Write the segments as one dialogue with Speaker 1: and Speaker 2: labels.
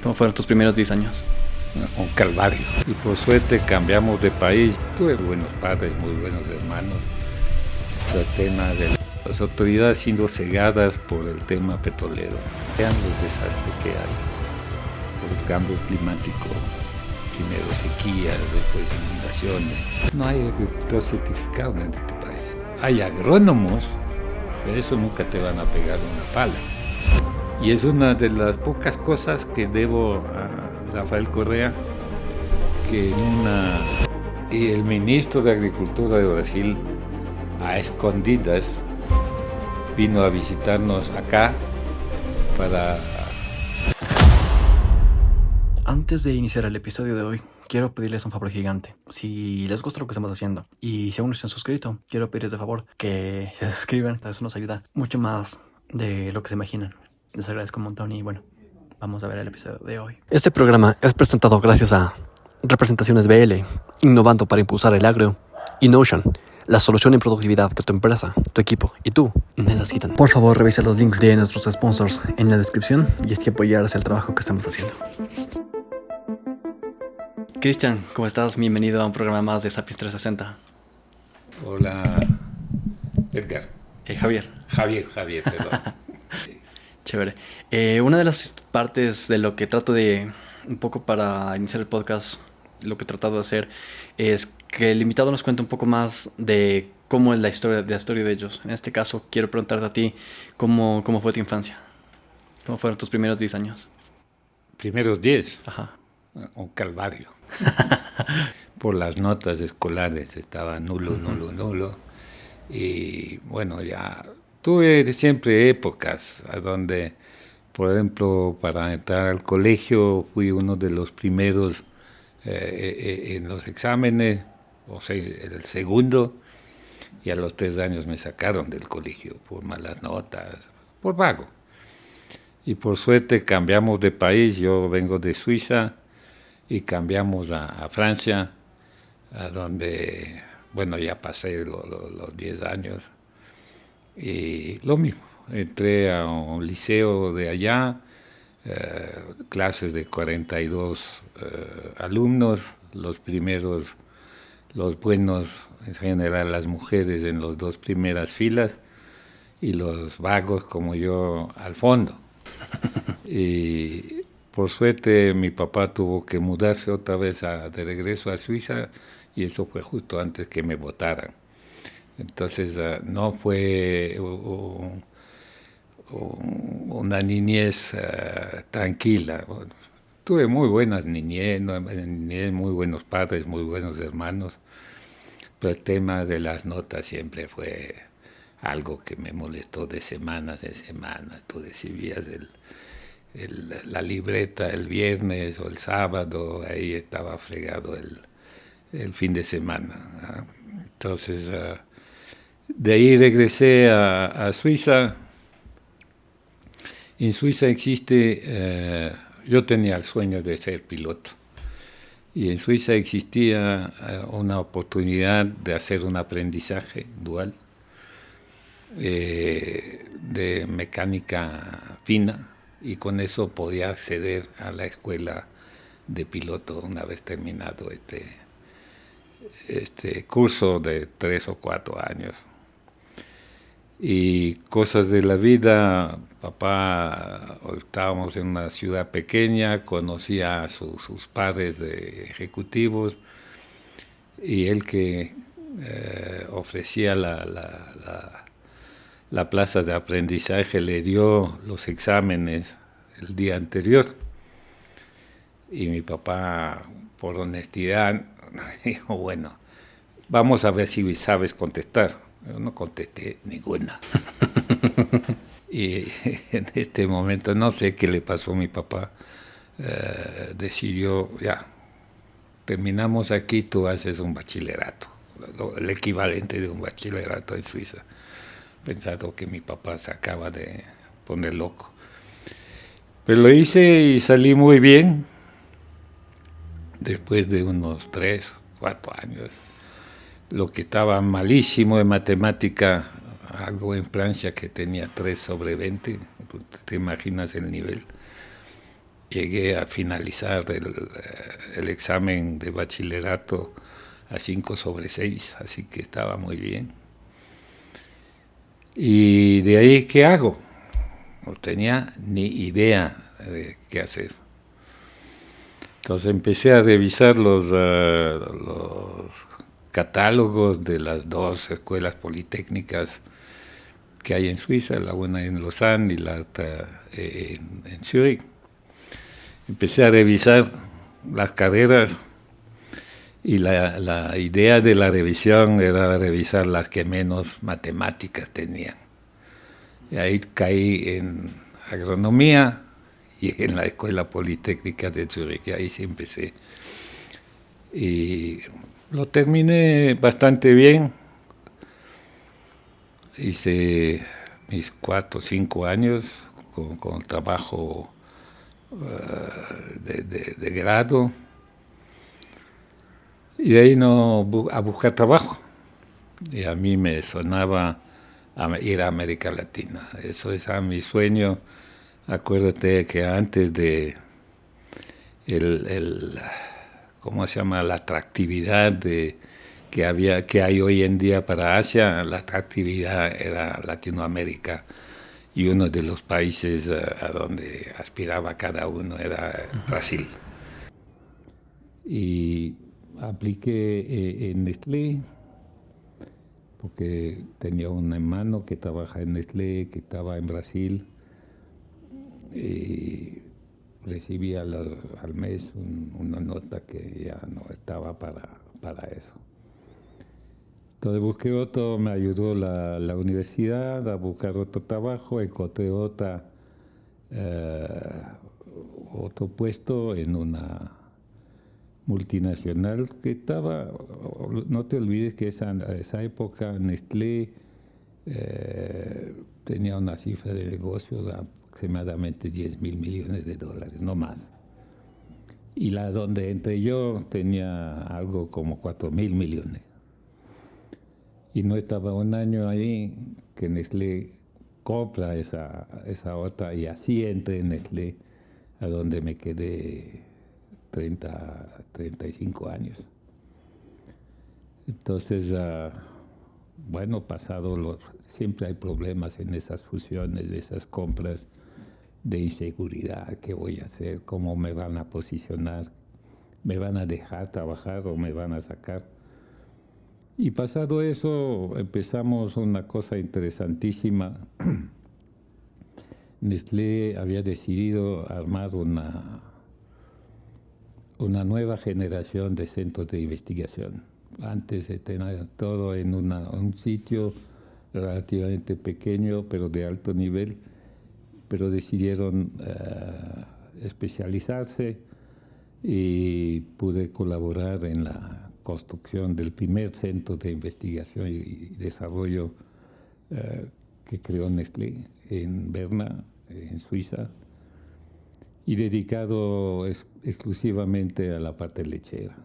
Speaker 1: ¿Cómo fueron tus primeros 10 años?
Speaker 2: Un calvario. Y por suerte cambiamos de país. Tuve buenos padres, muy buenos hermanos. El tema de las autoridades siendo cegadas por el tema petrolero. Vean los desastres que hay por el cambio climático. Primero sequías, después inundaciones. No hay agricultor certificado en este país. Hay agrónomos, pero eso nunca te van a pegar una pala. Y es una de las pocas cosas que debo a Rafael Correa, que y el ministro de Agricultura de Brasil, a escondidas, vino a visitarnos acá para...
Speaker 1: Antes de iniciar el episodio de hoy, quiero pedirles un favor gigante. Si les gusta lo que estamos haciendo y si aún no se han suscrito, quiero pedirles de favor que se suscriban. Eso nos ayuda mucho más de lo que se imaginan. Les agradezco un montón y bueno, vamos a ver el episodio de hoy. Este programa es presentado gracias a Representaciones BL, innovando para impulsar el agro, y Notion, la solución en productividad que tu empresa, tu equipo y tú necesitan. Por favor, revisa los links de nuestros sponsors en la descripción y así apoyarse el trabajo que estamos haciendo. Cristian, ¿cómo estás? Bienvenido a un programa más de Sapiens 360.
Speaker 2: Hola, Edgar. Javier, perdón.
Speaker 1: Chévere. Una de las partes de lo que trato de, un poco para iniciar el podcast, lo que he tratado de hacer es que el invitado nos cuente un poco más de cómo es la historia de ellos. En este caso, quiero preguntarte a ti, ¿cómo fue tu infancia? ¿Cómo fueron tus primeros 10 años?
Speaker 2: Primeros 10.
Speaker 1: Ajá.
Speaker 2: Un calvario. Por las notas escolares estaba nulo. Y bueno, ya tuve siempre épocas a donde, por ejemplo, para entrar al colegio fui uno de los primeros en los exámenes, o sea, el segundo, y a los 3 años me sacaron del colegio por malas notas, por vago. Y por suerte cambiamos de país, yo vengo de Suiza y cambiamos a Francia, a donde, bueno, ya pasé los 10 años. Y lo mismo, entré a un liceo de allá, clases de 42 alumnos, los primeros, los buenos, en general las mujeres en las 2 primeras filas y los vagos como yo al fondo. Y por suerte mi papá tuvo que mudarse otra vez de regreso a Suiza y eso fue justo antes que me votaran. Entonces no fue una niñez tranquila. Tuve muy buenas niñez, muy buenos padres, muy buenos hermanos, pero el tema de las notas siempre fue algo que me molestó de semanas en semanas. Tú recibías la libreta el viernes o el sábado, ahí estaba fregado el fin de semana. Entonces, de ahí regresé a Suiza. En Suiza existe, yo tenía el sueño de ser piloto, y en Suiza existía una oportunidad de hacer un aprendizaje dual de mecánica fina, y con eso podía acceder a la escuela de piloto una vez terminado este curso de 3 o 4 años. Y cosas de la vida, papá, estábamos en una ciudad pequeña, conocía a sus padres de ejecutivos, y él que ofrecía la plaza de aprendizaje le dio los exámenes el día anterior, y mi papá, por honestidad, dijo, bueno, vamos a ver si sabes contestar. Yo no contesté ninguna. Y en este momento, no sé qué le pasó a mi papá, decidió, ya, terminamos aquí, tú haces un bachillerato, el equivalente de un bachillerato en Suiza. Pensado que mi papá se acaba de poner loco. Pero lo hice y salí muy bien, después de unos 3, 4 años. Lo que estaba malísimo de matemática, algo en Francia que tenía 3/20, te imaginas el nivel. llegué a finalizar el examen de bachillerato a 5/6, así que estaba muy bien. Y de ahí, ¿qué hago? No tenía ni idea de qué hacer. Entonces empecé a revisar los catálogos de las dos escuelas politécnicas que hay en Suiza, la una en Lausanne y la otra en Zúrich. Empecé a revisar las carreras y la idea de la revisión era revisar las que menos matemáticas tenían. Y ahí caí en agronomía y en la Escuela Politécnica de Zúrich, y ahí sí empecé. Y lo terminé bastante bien. Hice mis 4 o 5 años con trabajo de grado. Y de ahí a buscar trabajo. Y a mí me sonaba ir a América Latina. Eso era mi sueño. Acuérdate que antes de ¿cómo se llama? La atractividad que hay hoy en día para Asia, la atractividad era Latinoamérica. Y uno de los países a donde aspiraba cada uno era Brasil. Y apliqué en Nestlé, porque tenía un hermano que trabaja en Nestlé, que estaba en Brasil, y recibía al mes una nota que ya no estaba para eso. Entonces busqué otro, me ayudó la universidad a buscar otro trabajo, encontré otro puesto en una multinacional que estaba, no te olvides que esa época Nestlé tenía una cifra de negocio de aproximadamente 10.000 millones de dólares, no más. Y la donde entré yo tenía algo como 4.000 millones. Y no estaba un año ahí que Nestlé compra esa otra, y así entré en Nestlé, a donde me quedé 35 años. Entonces, bueno, siempre hay problemas en esas fusiones, de esas compras, de inseguridad. ¿Qué voy a hacer? ¿Cómo me van a posicionar? ¿Me van a dejar trabajar o me van a sacar? Y pasado eso, empezamos una cosa interesantísima. Nestlé había decidido armar una nueva generación de centros de investigación. Antes se tenía todo en un sitio relativamente pequeño, pero de alto nivel, pero decidieron especializarse, y pude colaborar en la construcción del primer centro de investigación y desarrollo que creó Nestlé en Berna, en Suiza, y dedicado exclusivamente a la parte lechera.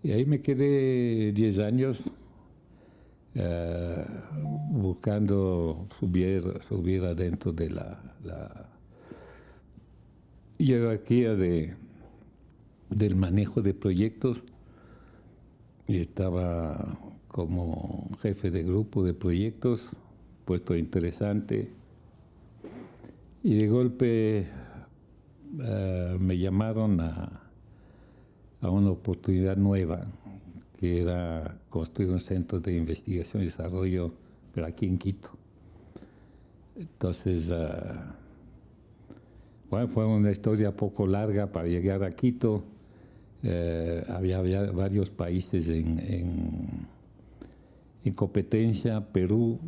Speaker 2: Y ahí me quedé 10 años buscando subir adentro de la jerarquía del manejo de proyectos, y estaba como jefe de grupo de proyectos, puesto interesante, y de golpe me llamaron a una oportunidad nueva, que era construir un centro de investigación y desarrollo, pero aquí en Quito. Entonces, bueno, fue una historia poco larga para llegar a Quito. Había varios países en competencia. Perú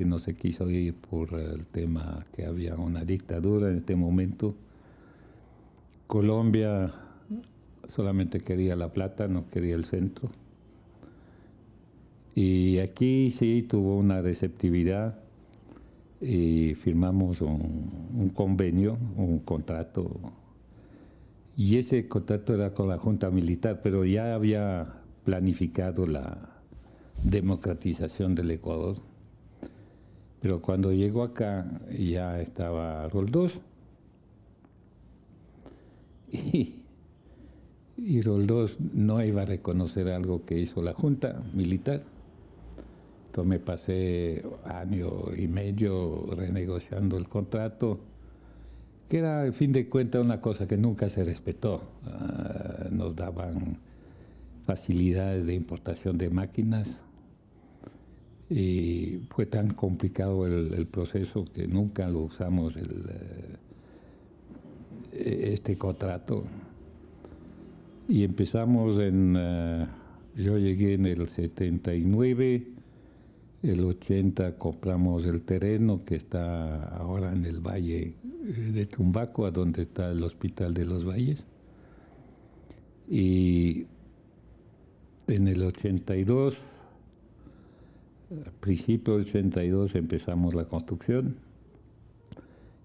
Speaker 2: no se quiso ir por el tema que había una dictadura en este momento. Colombia solamente quería La Plata, no quería el centro. Y aquí sí tuvo una receptividad, y firmamos un convenio, un contrato. Y ese contrato era con la Junta Militar, pero ya había planificado la democratización del Ecuador. Pero cuando llegó acá ya estaba Roldós, y Roldós no iba a reconocer algo que hizo la Junta Militar. Entonces me pasé año y medio renegociando el contrato, que era, al fin de cuentas, una cosa que nunca se respetó. Nos daban facilidades de importación de máquinas y fue tan complicado el proceso que nunca lo usamos este contrato. Y empezamos yo llegué en el 79, el 80 compramos el terreno que está ahora en el Valle de Tumbaco, a donde está el Hospital de los Valles. Y en el 82, a principios del 82, empezamos la construcción.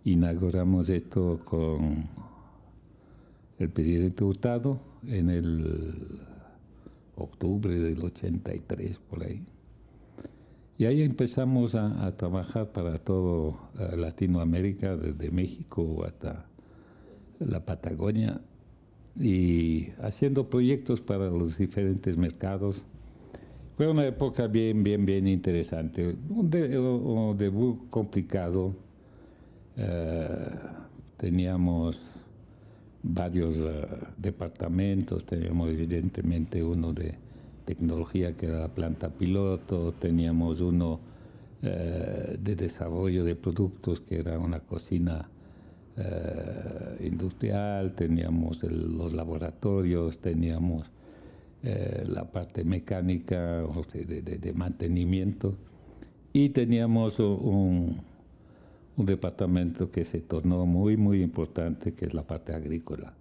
Speaker 2: Inauguramos esto con el presidente Hurtado en el octubre del 83, por ahí. Y ahí empezamos a trabajar para todo Latinoamérica, desde México hasta la Patagonia, y haciendo proyectos para los diferentes mercados. Fue una época bien interesante, un debut complicado. Teníamos varios departamentos, teníamos evidentemente uno de tecnología que era la planta piloto, teníamos uno de desarrollo de productos que era una cocina industrial, teníamos los laboratorios, teníamos la parte mecánica, o sea, de mantenimiento, y teníamos un departamento que se tornó muy importante, que es la parte agrícola.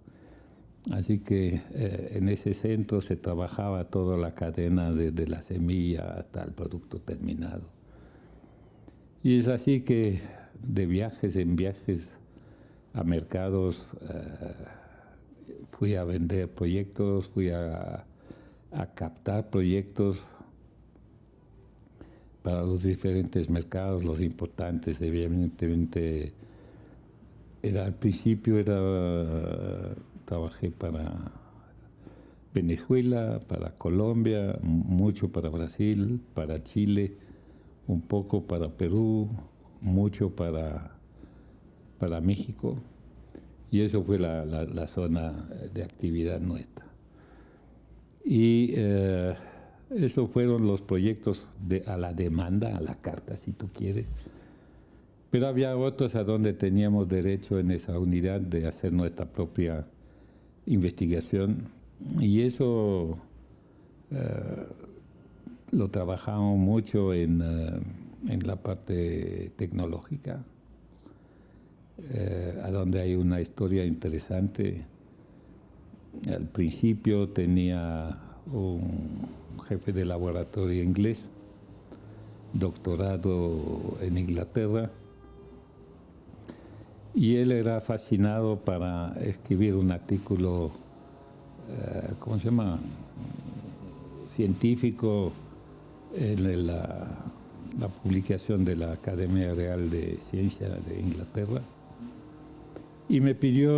Speaker 2: Así que en ese centro se trabajaba toda la cadena desde la semilla hasta el producto terminado. Y es así que de viajes en viajes a mercados fui a vender proyectos, fui a captar proyectos para los diferentes mercados, los importantes. Evidentemente, al principio trabajé para Venezuela, para Colombia, mucho para Brasil, para Chile, un poco para Perú, mucho para México, y eso fue la zona de actividad nuestra. Y esos fueron los proyectos a la demanda, a la carta, si tú quieres. Pero había otros a donde teníamos derecho en esa unidad de hacer nuestra propia investigación, y eso lo trabajamos mucho en la parte tecnológica, a donde hay una historia interesante. Al principio tenía un jefe de laboratorio inglés, doctorado en Inglaterra, y él era fascinado para escribir un artículo, ¿cómo se llama?, científico en la publicación de la Academia Real de Ciencia de Inglaterra, y me pidió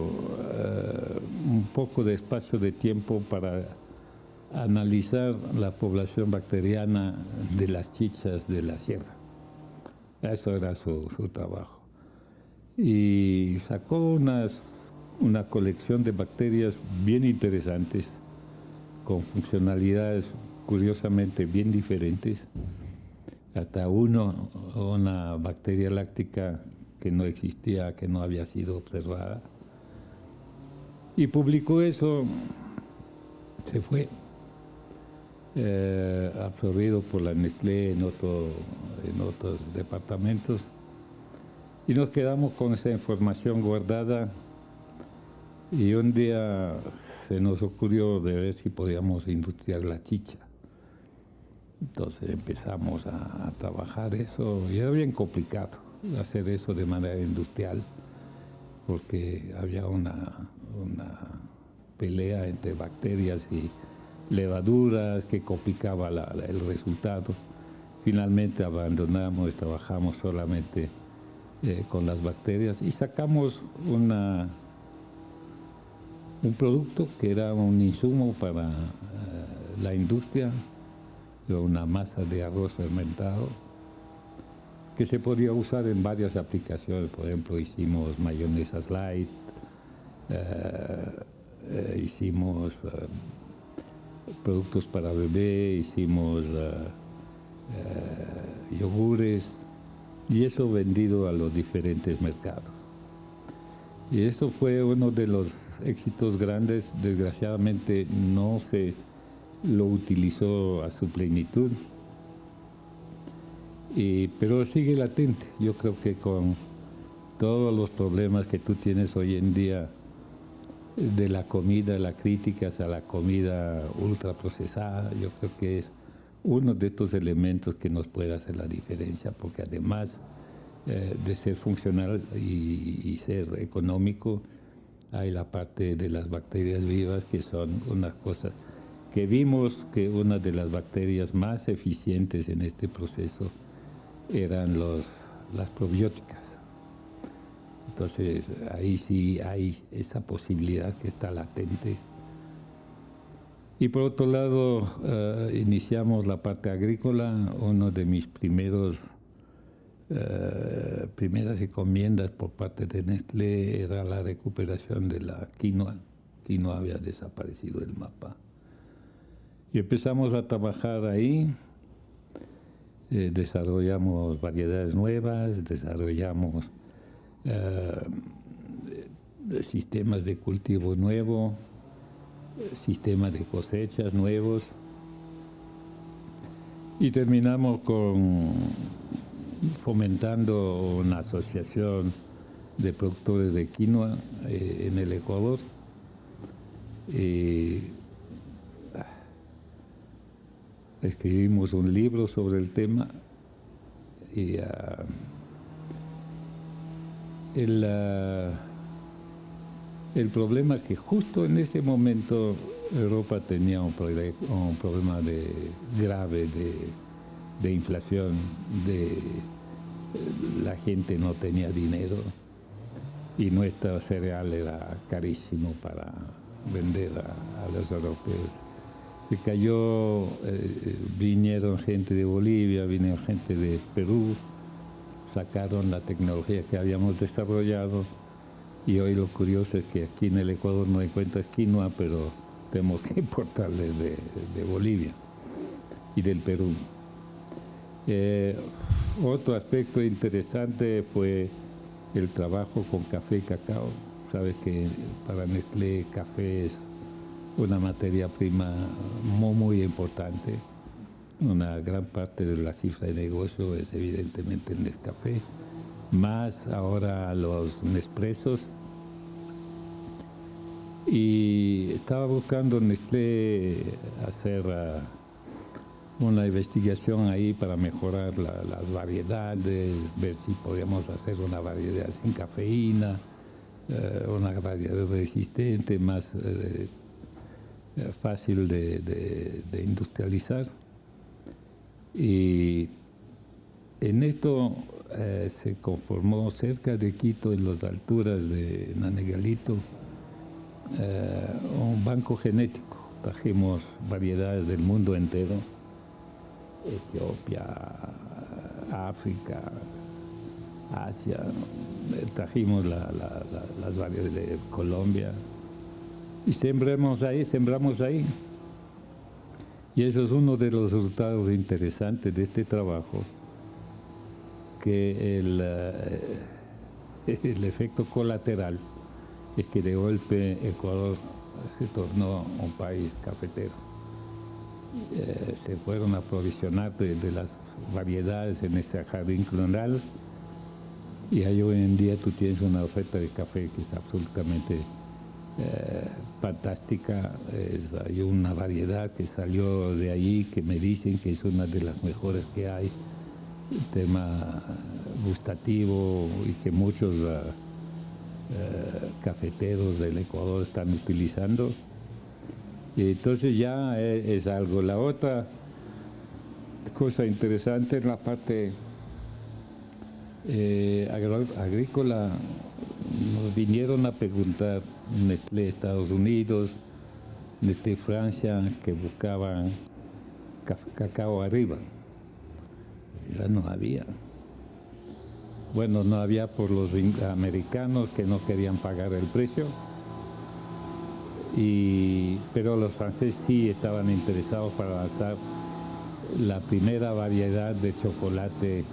Speaker 2: un poco de espacio de tiempo para analizar la población bacteriana de las chichas de la sierra. Eso era su trabajo. Y sacó una colección de bacterias bien interesantes, con funcionalidades curiosamente bien diferentes. Hasta una bacteria láctica que no existía, que no había sido observada. Y publicó eso, se fue absorbido por la Nestlé en otros departamentos, y nos quedamos con esa información guardada. Y un día se nos ocurrió de ver si podíamos industriar la chicha. Entonces empezamos a trabajar eso, y era bien complicado hacer eso de manera industrial, porque había una pelea entre bacterias y levaduras que complicaba el resultado. Finalmente abandonamos y trabajamos solamente con las bacterias, y sacamos un producto que era un insumo para la industria, una masa de arroz fermentado que se podía usar en varias aplicaciones. Por ejemplo, hicimos mayonesas light, hicimos productos para bebé, hicimos yogures, y eso vendido a los diferentes mercados. Y esto fue uno de los éxitos grandes. Desgraciadamente no se lo utilizó a su plenitud, pero sigue latente. Yo creo que con todos los problemas que tú tienes hoy en día de la comida, la crítica a la comida ultraprocesada, yo creo que es uno de estos elementos que nos puede hacer la diferencia, porque además de ser funcional y ser económico, hay la parte de las bacterias vivas, que son unas cosas que vimos que una de las bacterias más eficientes en este proceso eran las probióticas. Entonces ahí sí hay esa posibilidad que está latente. Y por otro lado, iniciamos la parte agrícola. Uno de mis primeras encomiendas por parte de Nestlé era la recuperación de la quinoa. Quinoa había desaparecido del mapa. Y empezamos a trabajar ahí. Desarrollamos variedades nuevas, desarrollamos sistemas de cultivo nuevo, sistemas de cosechas nuevos, y terminamos fomentando una asociación de productores de quinoa en el Ecuador. Escribimos un libro sobre el tema, y el problema es que justo en ese momento Europa tenía un problema grave de inflación, la gente no tenía dinero y nuestro cereal era carísimo para vender a los europeos. Se cayó, vinieron gente de Bolivia, vinieron gente de Perú, sacaron la tecnología que habíamos desarrollado, y hoy lo curioso es que aquí en el Ecuador no encuentras quinoa, pero tenemos que importarle de Bolivia y del Perú. Otro aspecto interesante fue el trabajo con café y cacao. Sabes que para Nestlé café es una materia prima muy importante. Una gran parte de la cifra de negocio es evidentemente el Nescafé, más ahora los Nespressos. Y estaba buscando Nestlé hacer una investigación ahí para mejorar las variedades, ver si podíamos hacer una variedad sin cafeína, una variedad resistente, más fácil de industrializar. Y en esto se conformó cerca de Quito, en las alturas de Nanegalito, un banco genético. Trajimos variedades del mundo entero: Etiopía, África, Asia. Trajimos las variedades de Colombia y sembramos ahí. Y eso es uno de los resultados interesantes de este trabajo, que el efecto colateral es que de golpe Ecuador se tornó un país cafetero. Se fueron a aprovisionar de las variedades en ese jardín clonal, y ahí hoy en día tú tienes una oferta de café que es absolutamente fantástica. Hay una variedad que salió de ahí que me dicen que es una de las mejores que hay, tema gustativo, y que muchos cafeteros del Ecuador están utilizando. Y entonces ya es algo. La otra cosa interesante en la parte agrícola, nos vinieron a preguntar Nestlé Estados Unidos, Nestlé Francia, que buscaban cacao arriba. Ya no había. Bueno, no había por los americanos que no querían pagar el precio, pero los franceses sí estaban interesados para lanzar la primera variedad de chocolate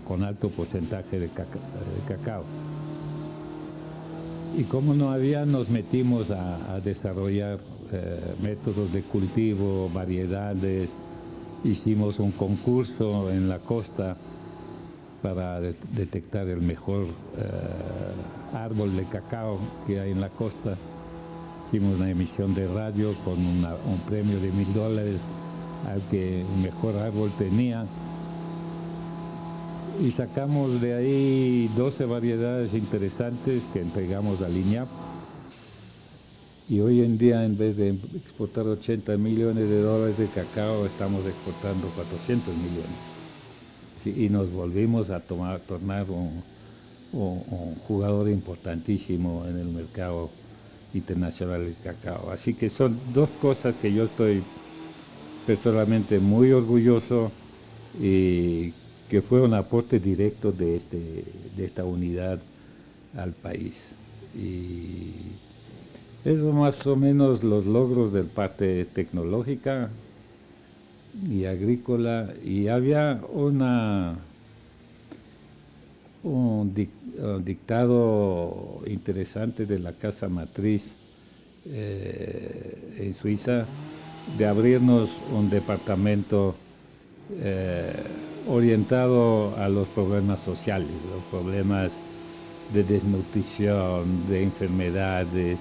Speaker 2: con alto porcentaje de cacao. Y como no había, nos metimos a desarrollar métodos de cultivo, variedades. Hicimos un concurso en la costa para detectar el mejor árbol de cacao que hay en la costa. Hicimos una emisión de radio con un premio de $1000 al que el mejor árbol tenía. Y sacamos de ahí 12 variedades interesantes que entregamos a INIAP. Y hoy en día, en vez de exportar $80 millones de cacao, estamos exportando 400 millones. Sí, y nos volvimos a tornar un jugador importantísimo en el mercado internacional del cacao. Así que son dos cosas que yo estoy personalmente muy orgulloso y que fue un aporte directo de esta unidad al país. Y eso más o menos los logros del parte tecnológica y agrícola. Y había un dictado interesante de la casa matriz en Suiza de abrirnos un departamento orientado a los problemas sociales, los problemas de desnutrición, de enfermedades.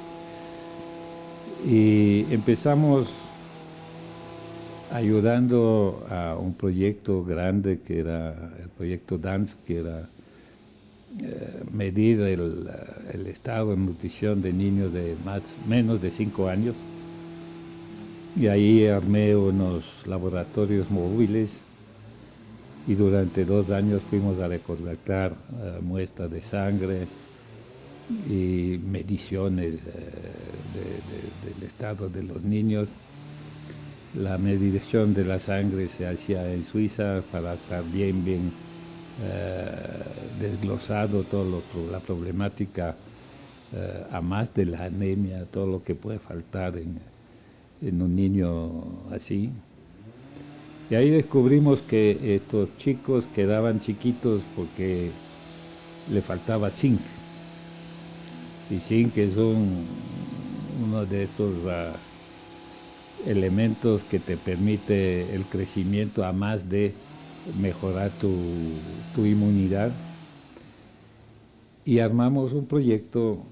Speaker 2: Y empezamos ayudando a un proyecto grande que era el proyecto DANCE, que era medir el estado de nutrición de niños de menos de 5 años. Y ahí armé unos laboratorios móviles y durante 2 años fuimos a recolectar muestras de sangre y mediciones del estado de los niños. La medición de la sangre se hacía en Suiza para estar bien desglosado toda la problemática, a más de la anemia, todo lo que puede faltar en un niño así. Y ahí descubrimos que estos chicos quedaban chiquitos porque le faltaba zinc. Y zinc es uno de esos elementos que te permite el crecimiento a más de mejorar tu inmunidad. Y armamos un proyecto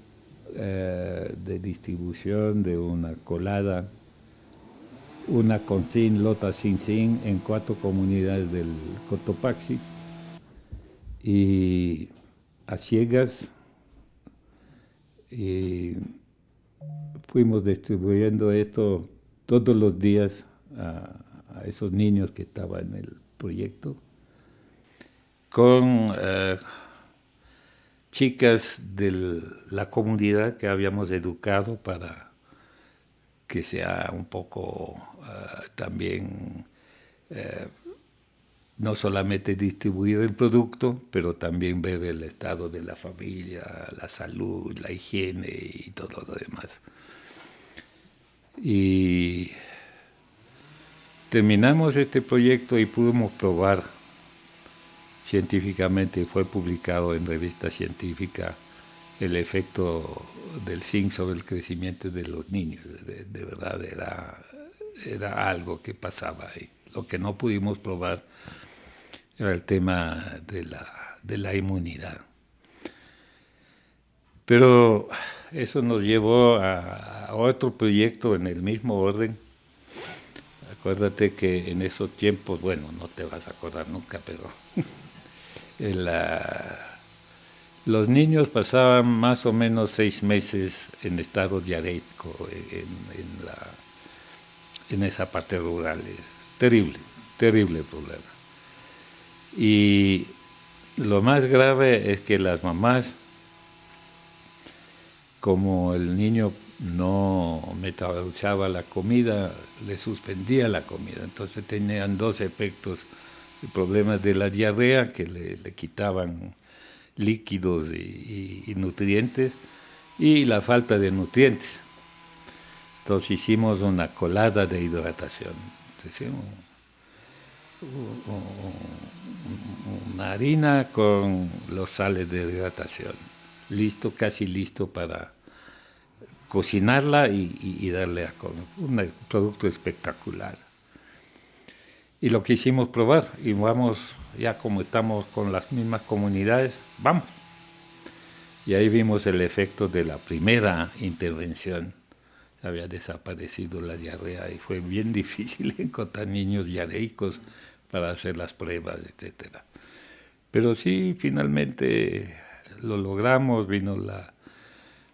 Speaker 2: de distribución de una colada, una con zinc, lota sin zinc, en 4 comunidades del Cotopaxi. Y a ciegas fuimos distribuyendo esto todos los días a esos niños que estaban en el proyecto, con chicas de la comunidad que habíamos educado para que sea un poco también no solamente distribuir el producto, pero también ver el estado de la familia, la salud, la higiene y todo lo demás. Y terminamos este proyecto y pudimos probar científicamente, fue publicado en revista científica, el efecto del zinc sobre el crecimiento de los niños. De verdad era algo que pasaba ahí. Lo que no pudimos probar era el tema de la inmunidad. Pero eso nos llevó a otro proyecto en el mismo orden. Acuérdate que en esos tiempos, bueno, no te vas a acordar nunca, pero los niños pasaban más o menos 6 meses en estado diarreico en esa parte rural. Es terrible, terrible problema. Y Lo más grave es que las mamás, como el niño no metabolizaba la comida, le suspendía la comida. Entonces tenían dos efectos: el problema de la diarrea, que le quitaban líquidos y nutrientes, y la falta de nutrientes. Entonces hicimos una colada de hidratación. Hicimos una harina con los sales de hidratación. Listo, casi listo para cocinarla y darle a comer. Un producto espectacular. Y lo quisimos probar, y vamos, ya como estamos con las mismas comunidades, vamos. Y ahí vimos el efecto de la primera intervención. Había desaparecido la diarrea y fue bien difícil encontrar niños diarreicos para hacer las pruebas, etcétera. Pero sí, finalmente lo logramos. Vino la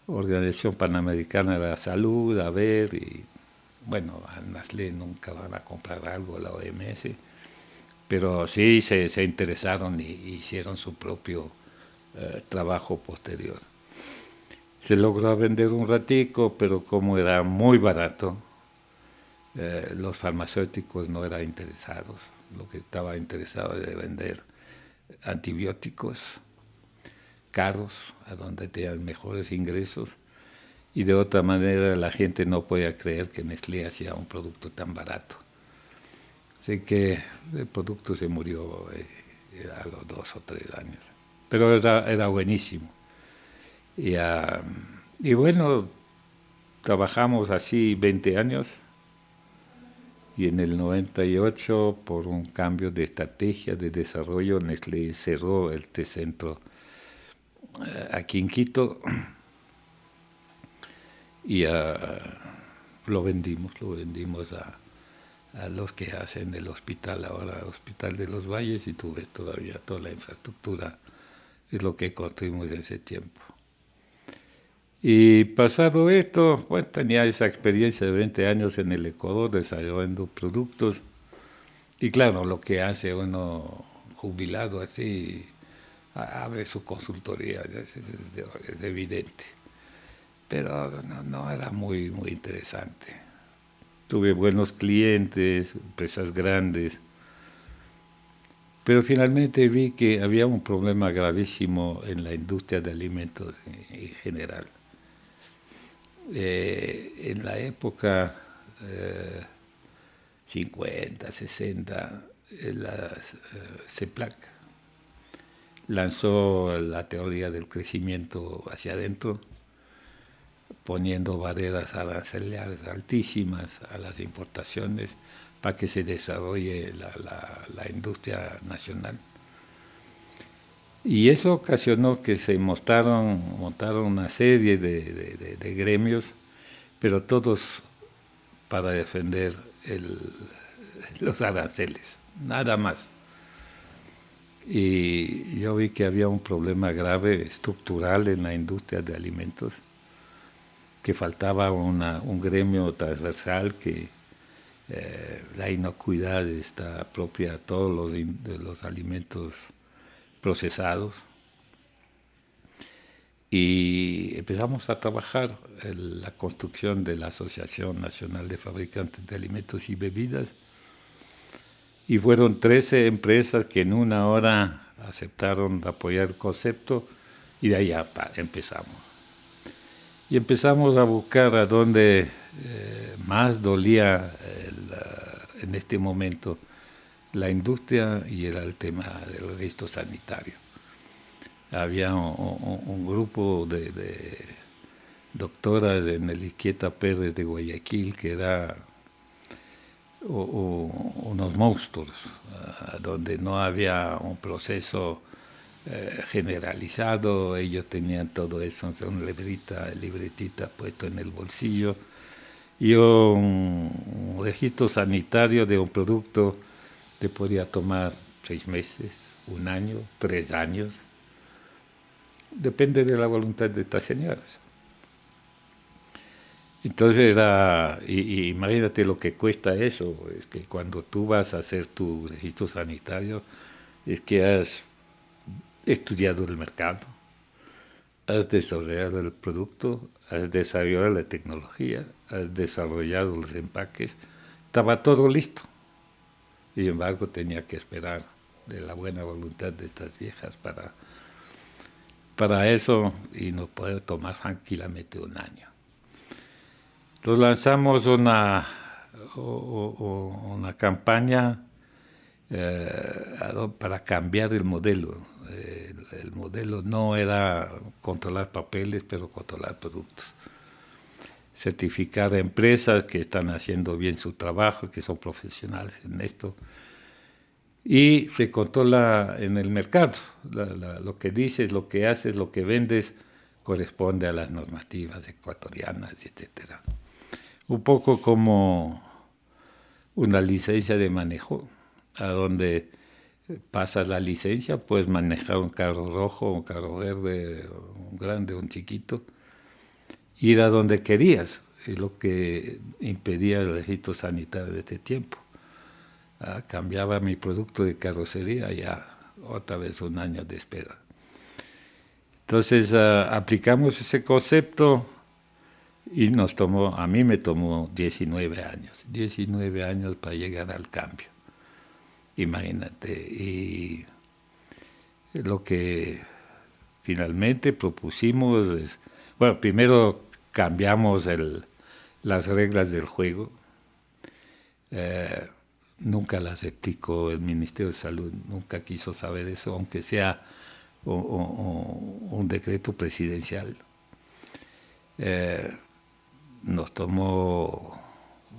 Speaker 2: Organización Panamericana de la Salud a ver, y bueno, a Nestlé nunca van a comprar algo, la OMS, pero sí se interesaron y hicieron su propio trabajo posterior. Se logró vender un ratico, pero como era muy barato, los farmacéuticos no eran interesados. Lo que estaba interesado era vender antibióticos caros, a donde tenían mejores ingresos, y de otra manera la gente no podía creer que Nestlé hacía un producto tan barato. Así que el producto se murió a los 2 o 3 años. Pero era buenísimo. Y bueno, trabajamos así 20 años, y en el 98, por un cambio de estrategia de desarrollo, Nestlé cerró este centro aquí en Quito, y lo vendimos a los que hacen el hospital ahora, Hospital de los Valles, y tuve todavía toda la infraestructura, es lo que construimos en ese tiempo. Y pasado esto, pues tenía esa experiencia de 20 años en el Ecuador desarrollando productos, y claro, lo que hace uno jubilado así, abre su consultoría, es evidente, pero no era muy interesante. Tuve buenos clientes, empresas grandes, pero finalmente vi que había un problema gravísimo en la industria de alimentos en general. En la época 50, 60, CEPLAC lanzó la teoría del crecimiento hacia adentro, poniendo barreras arancelarias altísimas a las importaciones para que se desarrolle la industria nacional. Y eso ocasionó que se montaron una serie de gremios, pero todos para defender los aranceles, nada más. Y yo vi que había un problema grave estructural en la industria de alimentos, que faltaba un gremio transversal, que la inocuidad está propia a todos los alimentos procesados. Y empezamos a trabajar en la construcción de la Asociación Nacional de Fabricantes de Alimentos y Bebidas, y fueron 13 empresas que en una hora aceptaron apoyar el concepto, y de ahí empezamos. Y empezamos a buscar a dónde más dolía en este momento la industria, y era el tema del registro sanitario. Había un grupo de doctoras en el Izquieta Pérez de Guayaquil que era unos monstruos, donde no había un proceso generalizado. Ellos tenían todo eso en una libretita puesto en el bolsillo, y un registro sanitario de un producto te podía tomar 6 meses, 1 año, 3 años, depende de la voluntad de estas señoras. Entonces imagínate lo que cuesta eso. Es que cuando tú vas a hacer tu registro sanitario, es que has estudiado el mercado, has desarrollado el producto, has desarrollado la tecnología, has desarrollado los empaques, estaba todo listo. Sin embargo, tenía que esperar de la buena voluntad de estas viejas para eso y nos puede tomar tranquilamente un año. Entonces lanzamos una campaña para cambiar el modelo. El modelo no era controlar papeles, pero controlar productos. Certificar a empresas que están haciendo bien su trabajo, que son profesionales en esto. Y se controla en el mercado. Lo que dices, lo que haces, lo que vendes, corresponde a las normativas ecuatorianas, etcétera. Un poco como una licencia de manejo, a donde pasas la licencia, puedes manejar un carro rojo, un carro verde, un grande, un chiquito, ir a donde querías, es lo que impedía el registro sanitario de este tiempo. Cambiaba mi producto de carrocería, ya otra vez un año de espera. Entonces aplicamos ese concepto y a mí me tomó 19 años para llegar al cambio. Imagínate, y lo que finalmente propusimos es, bueno, primero cambiamos las reglas del juego. Nunca las explicó el Ministerio de Salud, nunca quiso saber eso, aunque sea un decreto presidencial. Nos tomó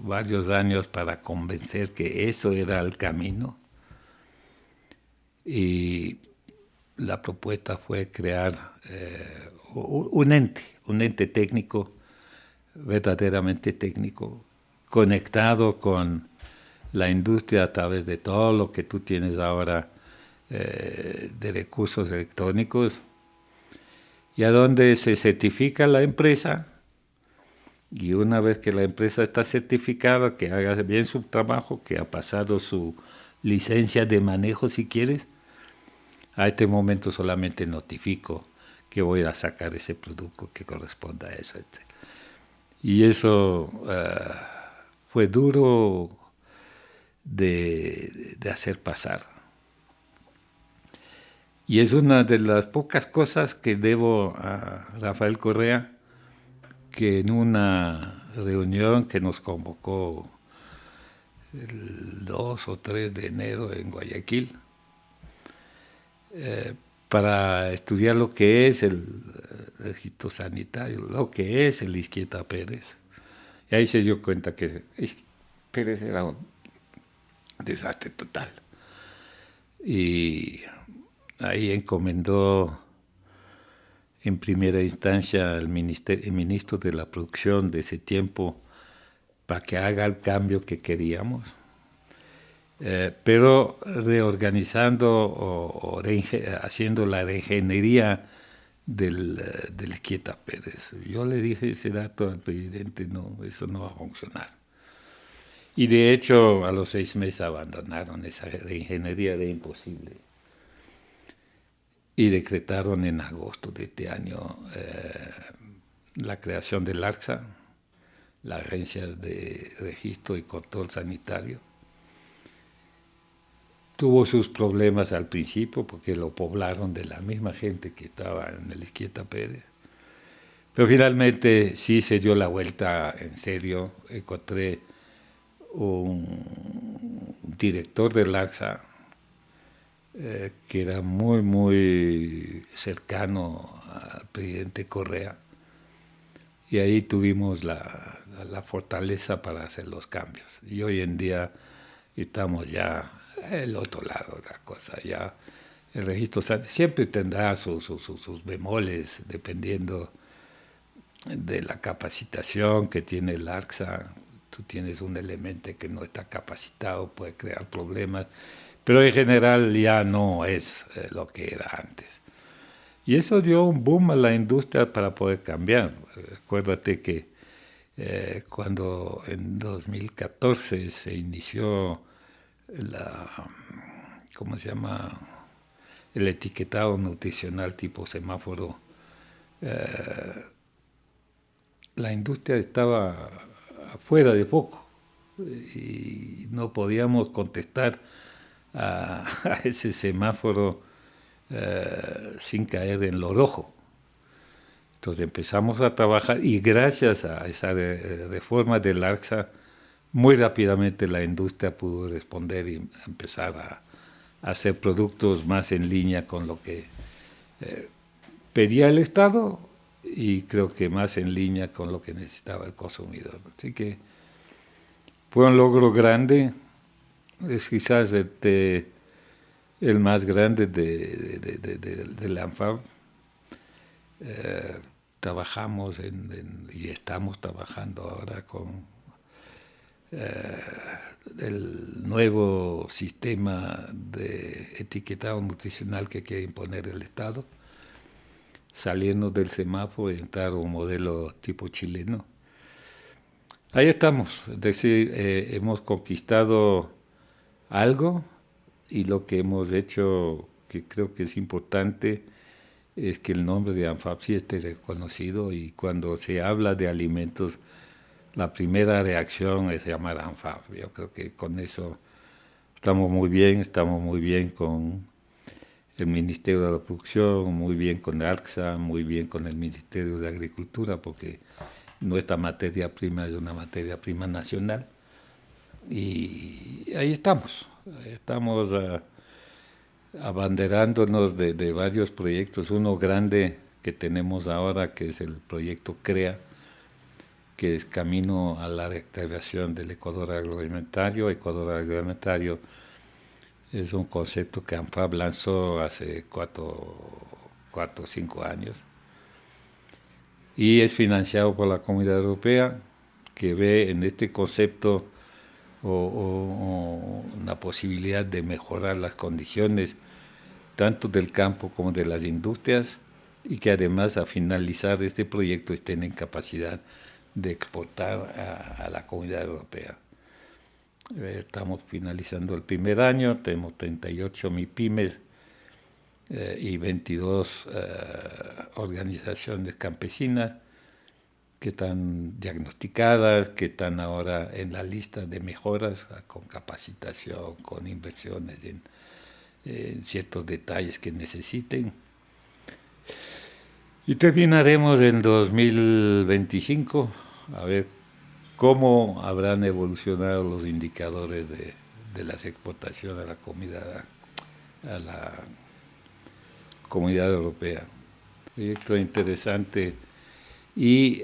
Speaker 2: varios años para convencer que eso era el camino. Y la propuesta fue crear un ente técnico, verdaderamente técnico, conectado con la industria a través de todo lo que tú tienes ahora de recursos electrónicos, y a donde se certifica la empresa, y una vez que la empresa está certificada, que haga bien su trabajo, que ha pasado su licencia de manejo si quieres, a este momento solamente notifico que voy a sacar ese producto que corresponda a eso. Etc. Y eso fue duro de hacer pasar. Y es una de las pocas cosas que debo a Rafael Correa, que en una reunión que nos convocó el 2 o 3 de enero en Guayaquil, para estudiar lo que es el registro sanitario, lo que es el Izquieta Pérez. Y ahí se dio cuenta que Pérez era un desastre total. Y ahí encomendó en primera instancia al ministro de la producción de ese tiempo para que haga el cambio que queríamos, pero reorganizando haciendo la reingeniería del Izquieta Pérez. Yo le dije ese dato al presidente, no, eso no va a funcionar. Y de hecho a los 6 meses abandonaron esa reingeniería, era imposible. Y decretaron en agosto de este año la creación del ARSA, la Agencia de Registro y Control Sanitario. Tuvo sus problemas al principio porque lo poblaron de la misma gente que estaba en el Izquieta Pérez. Pero finalmente sí se dio la vuelta en serio. Encontré un director del ARSA que era muy, muy cercano al presidente Correa. Y ahí tuvimos la fortaleza para hacer los cambios. Y hoy en día estamos ya el otro lado de la cosa. Ya el registro siempre tendrá sus bemoles dependiendo de la capacitación que tiene el ARSA. Tú tienes un elemento que no está capacitado, puede crear problemas, pero en general ya no es lo que era antes. Y eso dio un boom a la industria para poder cambiar. Acuérdate que cuando en 2014 se inició ¿cómo se llama? el etiquetado nutricional tipo semáforo, la industria estaba afuera de foco y no podíamos contestar a ese semáforo sin caer en lo rojo. Entonces empezamos a trabajar y gracias a esa reforma del ARCSA, muy rápidamente la industria pudo responder y empezar a hacer productos más en línea con lo que pedía el Estado y creo que más en línea con lo que necesitaba el consumidor. Así que fue un logro grande, es quizás el más grande de la ANFAB. Trabajamos y estamos trabajando ahora con el nuevo sistema de etiquetado nutricional que quiere imponer el Estado, saliendo del semáforo y entrar a un modelo tipo chileno. Ahí estamos, es decir, hemos conquistado algo y lo que hemos hecho, que creo que es importante, es que el nombre de ANFAB sí esté reconocido y cuando se habla de alimentos, la primera reacción es llamar a ANFAB. Yo creo que con eso estamos muy bien con el Ministerio de la Producción, muy bien con ARCSA, muy bien con el Ministerio de Agricultura, porque nuestra materia prima es una materia prima nacional. Y ahí estamos abanderándonos de varios proyectos. Uno grande que tenemos ahora, que es el proyecto CREA, que es Camino a la Reactivación del Ecuador Agroalimentario. Ecuador Agroalimentario es un concepto que ANFAB lanzó hace 4 o 5 años y es financiado por la Comunidad Europea, que ve en este concepto una posibilidad de mejorar las condiciones tanto del campo como de las industrias y que además a finalizar este proyecto estén en capacidad de exportar a la Comunidad Europea. Estamos finalizando el primer año, tenemos 38 MIPYMES y 22 organizaciones campesinas que están diagnosticadas, que están ahora en la lista de mejoras, con capacitación, con inversiones en ciertos detalles que necesiten. Y terminaremos en 2025 a ver cómo habrán evolucionado los indicadores de las exportaciones a la Comunidad Europea. Proyecto interesante y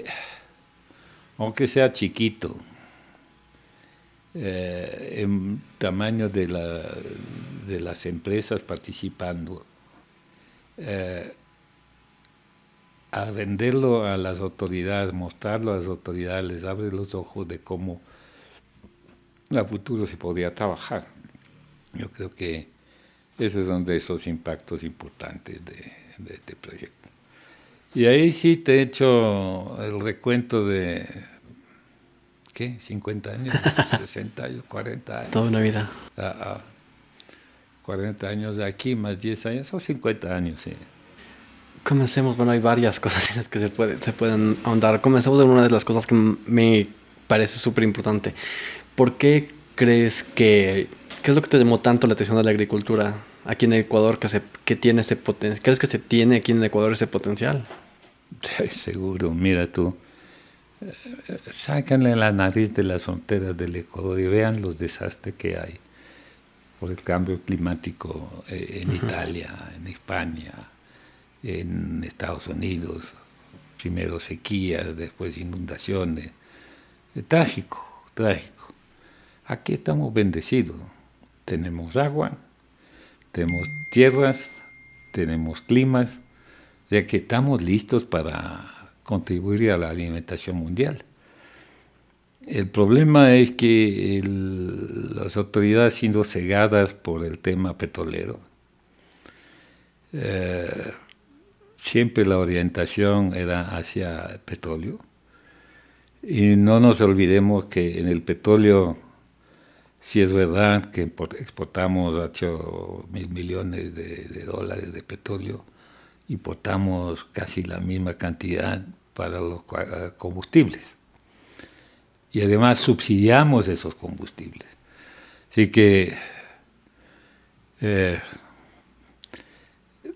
Speaker 2: aunque sea chiquito, en tamaño de las empresas participando, a venderlo a las autoridades, mostrarlo a las autoridades, les abre los ojos de cómo a futuro se podría trabajar. Yo creo que esos son de esos impactos importantes de este proyecto. Y ahí sí te he hecho el recuento de, ¿qué? 50 años, 60 años, 40 años.
Speaker 1: Toda una vida.
Speaker 2: 40 años de aquí, más 10 años, son 50 años, sí.
Speaker 1: Comencemos, bueno, hay varias cosas en las que se pueden ahondar. Comencemos en una de las cosas que me parece súper importante. ¿Por qué crees qué es lo que te llamó tanto la atención de la agricultura aquí en Ecuador que tiene ese potencial? ¿Crees que se tiene aquí en Ecuador ese potencial?
Speaker 2: Seguro, mira tú, sácanle la nariz de las fronteras del Ecuador y vean los desastres que hay por el cambio climático en Italia, en España, en Estados Unidos, primero sequías, después inundaciones. Trágico, trágico. Aquí estamos bendecidos. Tenemos agua, tenemos tierras, tenemos climas, ya que estamos listos para contribuir a la alimentación mundial. El problema es que las autoridades siendo cegadas por el tema petrolero, siempre la orientación era hacia el petróleo. Y no nos olvidemos que en el petróleo Si es verdad que exportamos 8.000 millones de dólares de petróleo, importamos casi la misma cantidad para los combustibles. Y además subsidiamos esos combustibles. Así que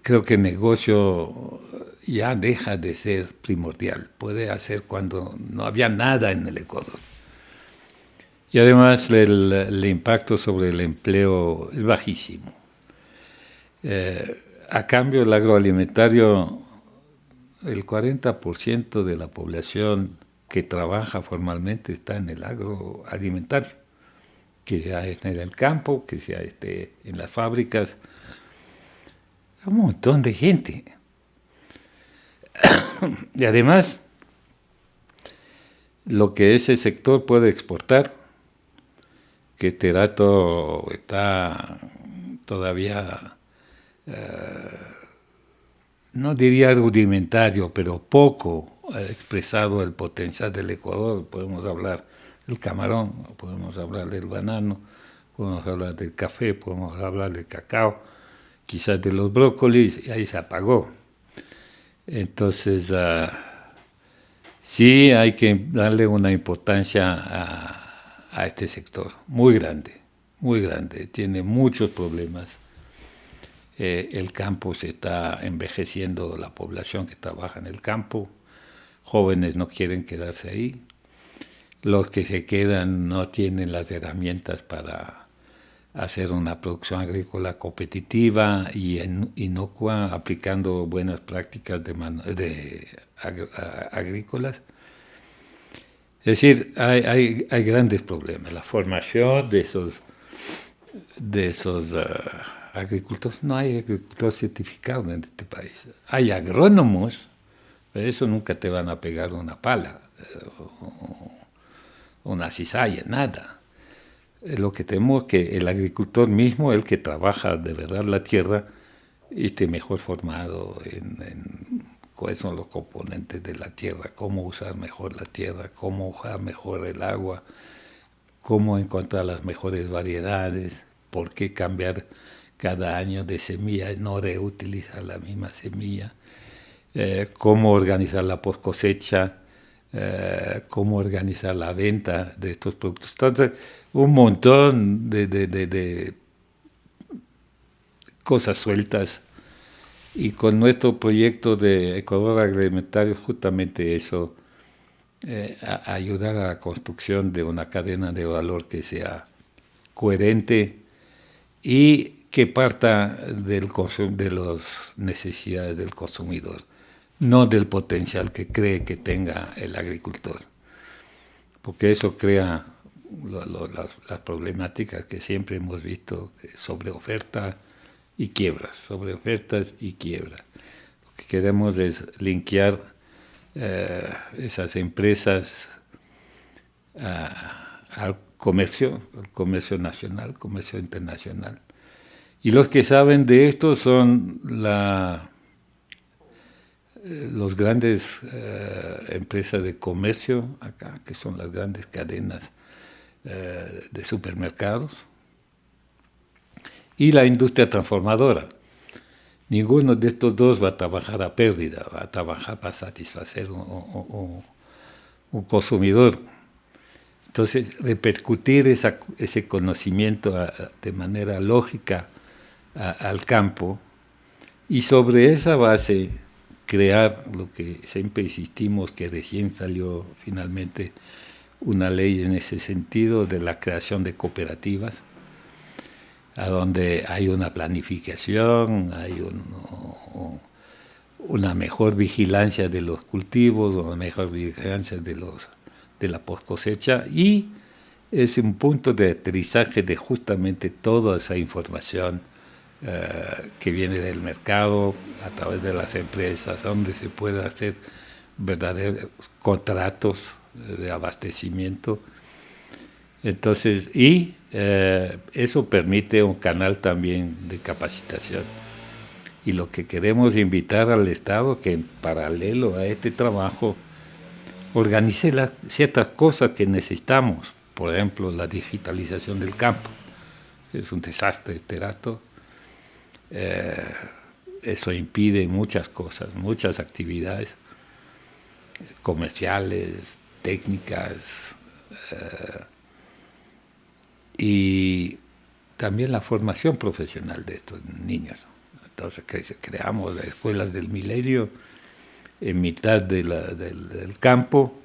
Speaker 2: creo que el negocio ya deja de ser primordial. Puede hacer cuando no había nada en el Ecuador. Y además el impacto sobre el empleo es bajísimo. A cambio, el agroalimentario, el 40% de la población que trabaja formalmente está en el agroalimentario, que sea en el campo, que sea en las fábricas. Un montón de gente. Y además, lo que ese sector puede exportar, que este dato está todavía, no diría rudimentario, pero poco expresado el potencial del Ecuador. Podemos hablar del camarón, podemos hablar del banano, podemos hablar del café, podemos hablar del cacao, quizás de los brócolis, y ahí se apagó. Entonces, sí hay que darle una importancia a este sector, muy grande, tiene muchos problemas. El campo se está envejeciendo, la población que trabaja en el campo, jóvenes no quieren quedarse ahí, los que se quedan no tienen las herramientas para hacer una producción agrícola competitiva y inocua, aplicando buenas prácticas agrícolas. Es decir, hay grandes problemas. La formación de esos agricultores, no hay agricultores certificados en este país. Hay agrónomos, pero eso nunca te van a pegar una pala, una cizalla, nada. Lo que temo es que el agricultor mismo, el que trabaja de verdad la tierra, esté mejor formado en cuáles son los componentes de la tierra, cómo usar mejor la tierra, cómo usar mejor el agua, cómo encontrar las mejores variedades, por qué cambiar cada año de semilla, no reutilizar la misma semilla, cómo organizar la post cosecha, cómo organizar la venta de estos productos. Entonces, un montón de cosas sueltas, y con nuestro proyecto de Ecuador Agroalimentario justamente eso, ayudar a la construcción de una cadena de valor que sea coherente y que parta de las necesidades del consumidor, no del potencial que cree que tenga el agricultor, porque eso crea las problemáticas que siempre hemos visto sobre oferta y quiebras, sobre ofertas y quiebras. Lo que queremos es linkear esas empresas al comercio nacional, comercio internacional. Y los que saben de esto son los grandes empresas de comercio acá, que son las grandes cadenas de supermercados, y la industria transformadora. Ninguno de estos dos va a trabajar a pérdida, va a trabajar para satisfacer un consumidor. Entonces, repercutir ese conocimiento de manera lógica al campo, y sobre esa base crear lo que siempre insistimos, que recién salió finalmente una ley en ese sentido, de la creación de cooperativas, a donde hay una planificación, hay una mejor vigilancia de los cultivos, una mejor vigilancia de la post cosecha, y es un punto de aterrizaje de justamente toda esa información que viene del mercado a través de las empresas, donde se puede hacer verdaderos contratos de abastecimiento. Entonces, eso permite un canal también de capacitación. Y lo que queremos invitar al Estado, que en paralelo a este trabajo organice ciertas cosas que necesitamos. por ejemplo, la digitalización del campo, que es un desastre este rato. Eso impide muchas cosas, muchas actividades comerciales, técnicas, y también la formación profesional de estos niños. Entonces creamos las escuelas del milenio en mitad del campo,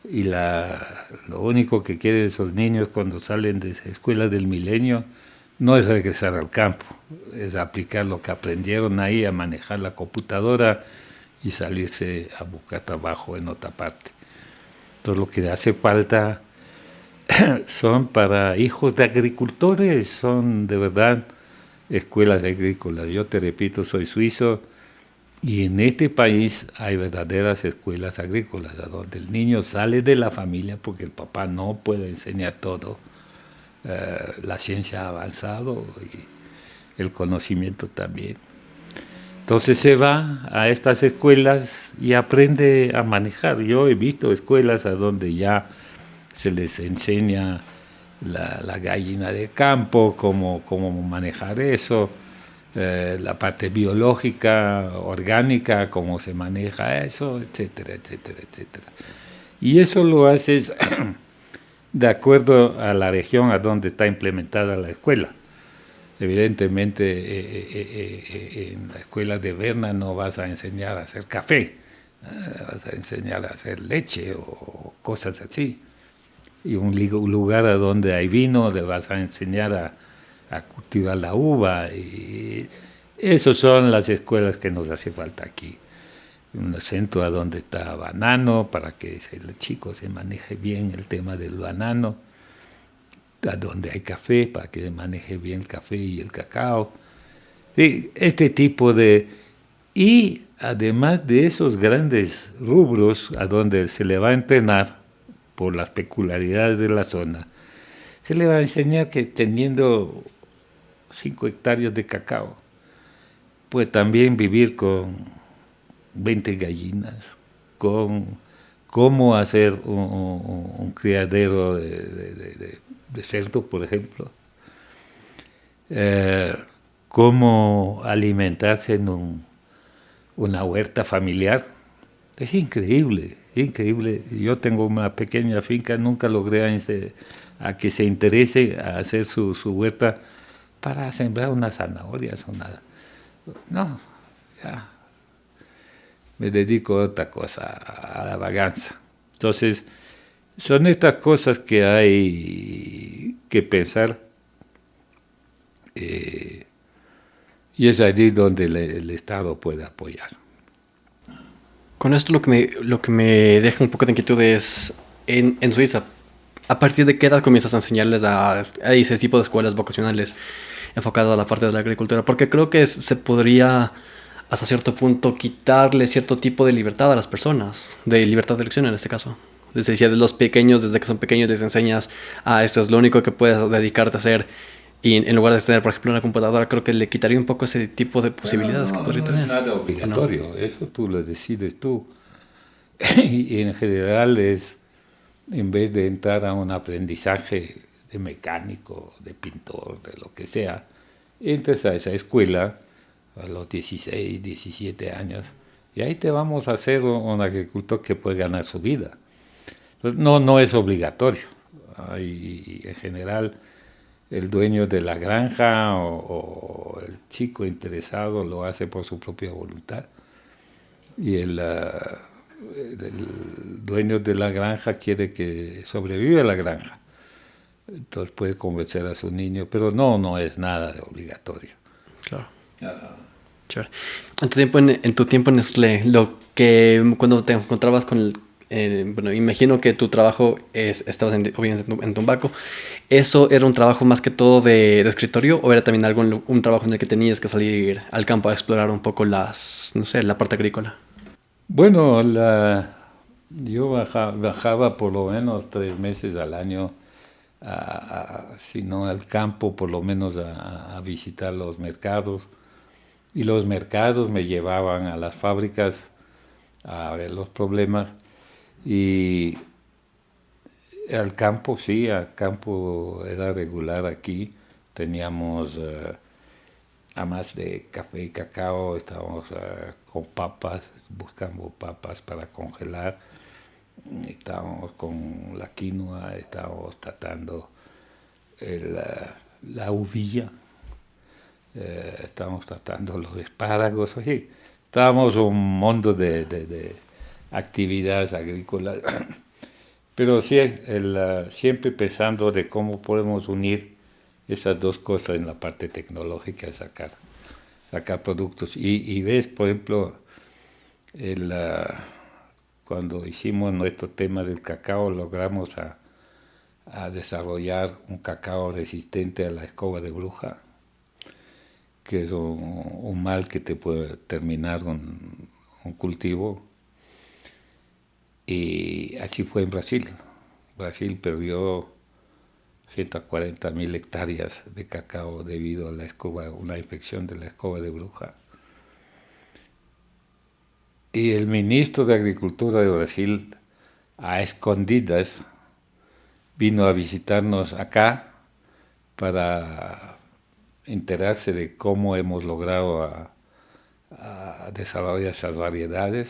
Speaker 2: y lo único que quieren esos niños cuando salen de esa escuela del milenio no es regresar al campo, es aplicar lo que aprendieron ahí, a manejar la computadora y salirse a buscar trabajo en otra parte. Entonces lo que hace falta son para hijos de agricultores, son de verdad escuelas agrícolas. Yo te repito, soy suizo, y en este país hay verdaderas escuelas agrícolas, donde el niño sale de la familia porque el papá no puede enseñar todo. La ciencia ha avanzado y el conocimiento también. Entonces se va a estas escuelas y aprende a manejar. Yo he visto escuelas a donde ya se les enseña la gallina de campo, cómo manejar eso, la parte biológica, orgánica, cómo se maneja eso, etcétera, etcétera, etcétera. Y eso lo haces de acuerdo a la región a donde está implementada la escuela. Evidentemente, en la escuela de Berna no vas a enseñar a hacer café, vas a enseñar a hacer leche o cosas así. Y un lugar a donde hay vino le vas a enseñar a cultivar la uva. Y esas son las escuelas que nos hace falta aquí. Un centro a donde está banano, para que el chico se maneje bien el tema del banano, a donde hay café, para que maneje bien el café y el cacao. Y este tipo de... Y además de esos grandes rubros a donde se le va a entrenar por las peculiaridades de la zona, se le va a enseñar que teniendo 5 hectáreas de cacao, puede también vivir con 20 gallinas, con cómo hacer un criadero de cerdo, por ejemplo, cómo alimentarse en una huerta familiar. Es increíble, increíble. Yo tengo una pequeña finca, nunca logré a que se interese a hacer su huerta para sembrar unas zanahorias o nada. No, ya me dedico a otra cosa, a la vagancia. Entonces, son estas cosas que hay que pensar, y es allí donde el Estado puede apoyar.
Speaker 1: Con esto lo que me deja un poco de inquietud es, en Suiza, ¿a partir de qué edad comienzas a enseñarles a ese tipo de escuelas vocacionales enfocadas a la parte de la agricultura? Porque creo que se podría, hasta cierto punto, quitarle cierto tipo de libertad a las personas, de libertad de elección en este caso. Decía, de los pequeños, desde que son pequeños les enseñas, esto es lo único que puedes dedicarte a hacer. Y en lugar de tener, por ejemplo, una computadora, creo que le quitaría un poco ese tipo de posibilidades que podría tener.
Speaker 2: No es nada obligatorio, eso tú lo decides tú. Y en general es, en vez de entrar a un aprendizaje de mecánico, de pintor, de lo que sea, entras a esa escuela a los 16, 17 años, y ahí te vamos a hacer un agricultor que puede ganar su vida. Entonces, no es obligatorio. Y en general el dueño de la granja o el chico interesado lo hace por su propia voluntad. Y el dueño de la granja quiere que sobreviva la granja. Entonces puede convencer a su niño, pero no es nada de obligatorio.
Speaker 1: Claro. Chévere. En tu tiempo en Nestlé, cuando te encontrabas con bueno, imagino que tu trabajo estabas obviamente en Tumbaco. ¿Eso era un trabajo más que todo de escritorio o era también un trabajo en el que tenías que salir al campo a explorar un poco la parte agrícola?
Speaker 2: Bueno, yo bajaba por lo menos 3 meses al año, si no al campo, por lo menos a visitar los mercados. Y los mercados me llevaban a las fábricas a ver los problemas. Y Al campo, sí, al campo era regular aquí. Teníamos, además de café y cacao, estábamos con papas, buscando papas para congelar. Estábamos con la quinoa, estábamos tratando la uvilla, estábamos tratando los espárragos, oye, estábamos un mundo de actividades agrícolas, pero sí, siempre pensando de cómo podemos unir esas dos cosas en la parte tecnológica, sacar productos. Y ves, por ejemplo, cuando hicimos nuestro tema del cacao, logramos a desarrollar un cacao resistente a la escoba de bruja, que es un mal que te puede terminar un cultivo. Y así fue en Brasil. Brasil perdió 140.000 hectáreas de cacao debido a una infección de la escoba de bruja. Y el ministro de Agricultura de Brasil, a escondidas, vino a visitarnos acá para enterarse de cómo hemos logrado a desarrollar esas variedades.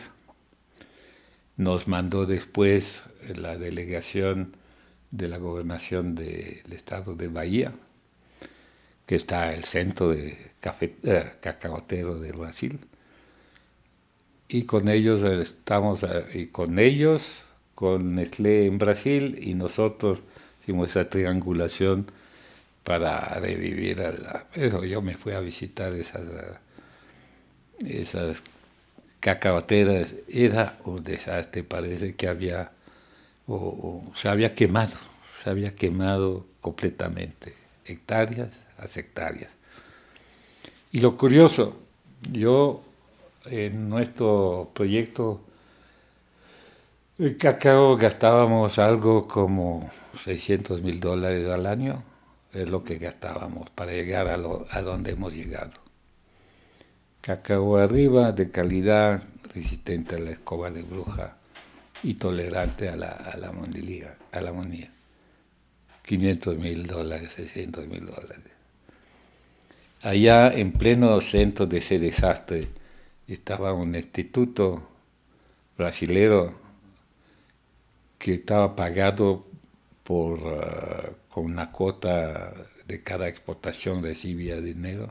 Speaker 2: Nos mandó después la delegación de la gobernación del estado de Bahía, que está el centro de cacaotero de Brasil. Y con ellos con Nestlé en Brasil, y nosotros hicimos esa triangulación para revivir eso. Yo me fui a visitar esas cacaoteras. Era un desastre, parece que se había quemado completamente, hectáreas a hectáreas. Y lo curioso, yo en nuestro proyecto el cacao gastábamos algo como $600,000 al año, es lo que gastábamos para llegar a donde hemos llegado. Cacao arriba, de calidad, resistente a la escoba de bruja y tolerante a la amonía. $500,000, $600,000. Allá en pleno centro de ese desastre estaba un instituto brasilero que estaba pagado con una cuota de cada exportación recibía dinero.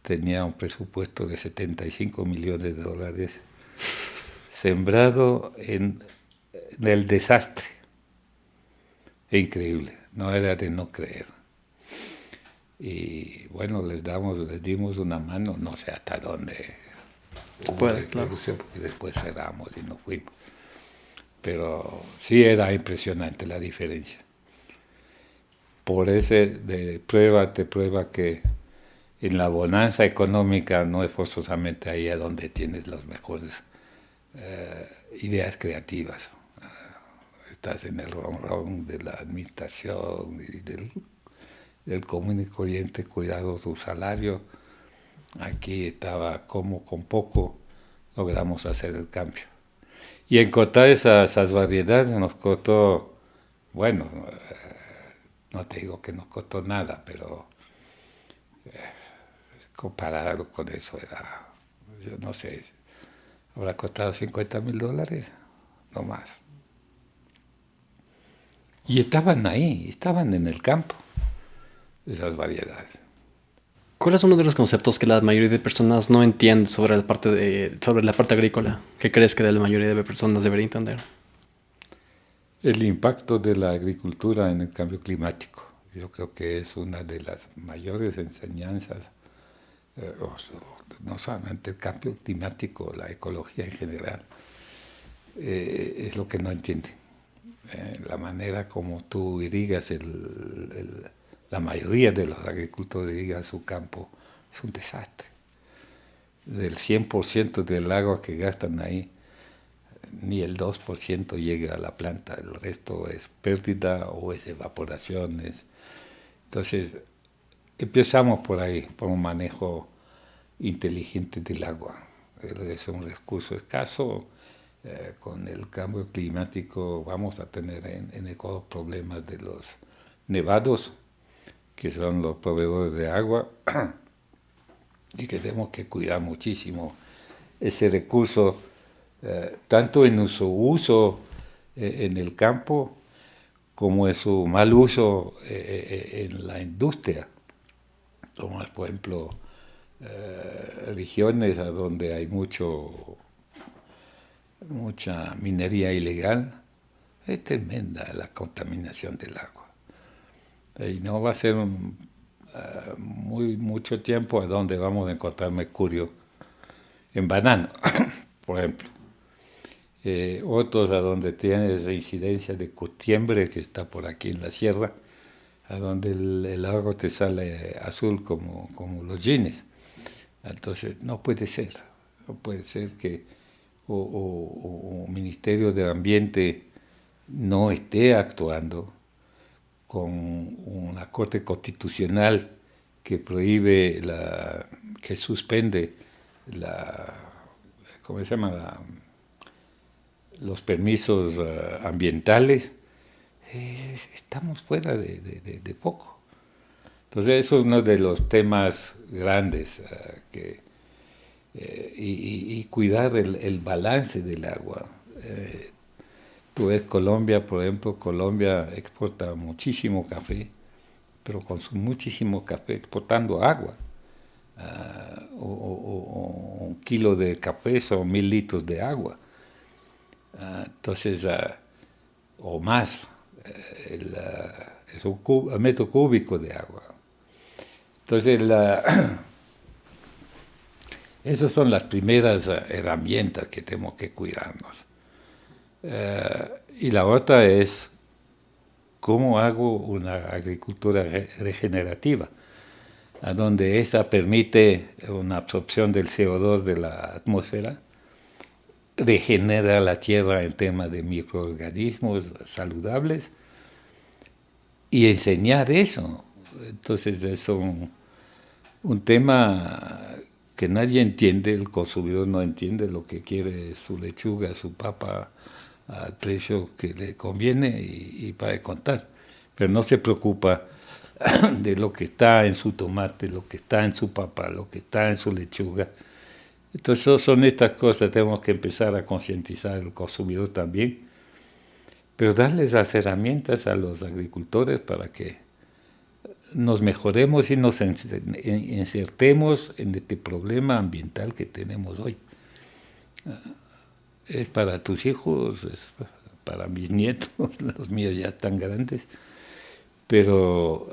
Speaker 2: Tenía un presupuesto de $75 millones sembrado en el desastre. Increíble, no era de no creer. Y bueno, les dimos una mano, no sé hasta dónde
Speaker 1: Se puede, claro.
Speaker 2: porque después cerramos y nos fuimos. Pero sí era impresionante la diferencia. Por ese te prueba que en la bonanza económica no es forzosamente ahí a donde tienes las mejores ideas creativas. Estás en el ron de la administración y del común y corriente, cuidado tu salario. Aquí estaba como con poco logramos hacer el cambio. Y encontrar esas variedades nos costó, bueno, no te digo que nos costó nada, pero comparado con eso yo no sé, habrá costado $50,000, no más. Y estaban ahí, estaban en el campo, esas variedades.
Speaker 1: ¿Cuál es uno de los conceptos que la mayoría de personas no entiende sobre la parte agrícola? ¿Qué crees que la mayoría de personas debería entender?
Speaker 2: El impacto de la agricultura en el cambio climático. Yo creo que es una de las mayores enseñanzas, no solamente el cambio climático, la ecología en general, es lo que no entienden. La manera como tú irrigas la mayoría de los agricultores irrigan su campo es un desastre. Del 100% del agua que gastan ahí, ni el 2% llega a la planta, el resto es pérdida o es evaporación. Entonces, empezamos por ahí, por un manejo inteligente del agua. Es un recurso escaso, con el cambio climático vamos a tener en Ecuador problemas de los nevados, que son los proveedores de agua, y que tenemos que cuidar muchísimo ese recurso, tanto en su uso en el campo como en su mal uso en la industria, como por ejemplo regiones a donde hay mucha minería ilegal. Es tremenda la contaminación del agua. Y no va a ser mucho tiempo a donde vamos a encontrar mercurio en banano, por ejemplo. Otros a donde tiene esa incidencia de cutiembre que está por aquí en la sierra, a donde el agua te sale azul como los jeans. Entonces no puede ser que o Ministerio de Ambiente no esté actuando con una Corte Constitucional que prohíbe, que suspende ¿cómo se llama? Los permisos ambientales. Estamos fuera de foco. Entonces eso es uno de los temas grandes y cuidar el balance del agua. Tú ves Colombia, por ejemplo, Colombia exporta muchísimo café, pero consume muchísimo café exportando agua. O un kilo de café son 1000 litros de agua. Entonces, o más, es un metro cúbico de agua. Entonces, esas son las primeras herramientas que tenemos que cuidarnos. Y la otra es cómo hago una agricultura regenerativa, a donde esa permite una absorción del CO2 de la atmósfera, regenera la tierra en temas de microorganismos saludables y enseñar eso. Entonces es un tema que nadie entiende, el consumidor no entiende lo que quiere su lechuga, su papa, al precio que le conviene y para de contar. Pero no se preocupa de lo que está en su tomate, lo que está en su papa, lo que está en su lechuga. Entonces son estas cosas, tenemos que empezar a concientizar al consumidor también, pero darles las herramientas a los agricultores para que nos mejoremos y nos insertemos en este problema ambiental que tenemos hoy. Es para tus hijos, es para mis nietos, los míos ya están grandes, pero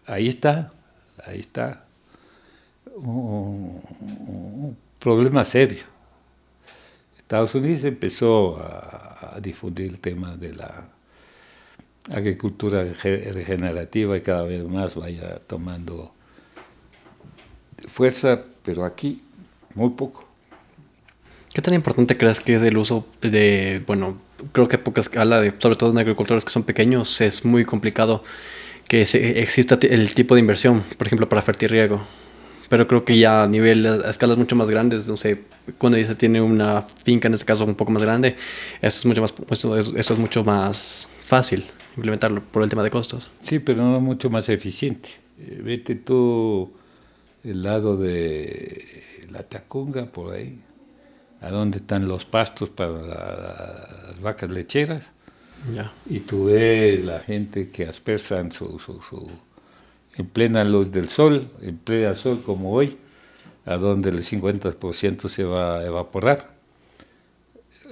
Speaker 2: ahí está un problema serio. Estados Unidos empezó a difundir el tema de la agricultura regenerativa y cada vez más vaya tomando fuerza, pero aquí muy poco.
Speaker 1: ¿Qué tan importante crees que es el uso de, bueno, creo que a poca escala, sobre todo en agricultores que son pequeños, es muy complicado que exista el tipo de inversión, por ejemplo, para fertirriego? Pero creo que ya a escalas mucho más grandes, no sé, cuando ya se tiene una finca, en este caso un poco más grande, eso es mucho más fácil implementarlo por el tema de costos.
Speaker 2: Sí, pero no mucho más eficiente. Vete tú el lado de la Tacunga, por ahí, a donde están los pastos para las vacas lecheras.
Speaker 1: Ya.
Speaker 2: Y tú ves la gente que aspersan en plena luz del sol, en plena sol como hoy, a donde el 50% se va a evaporar.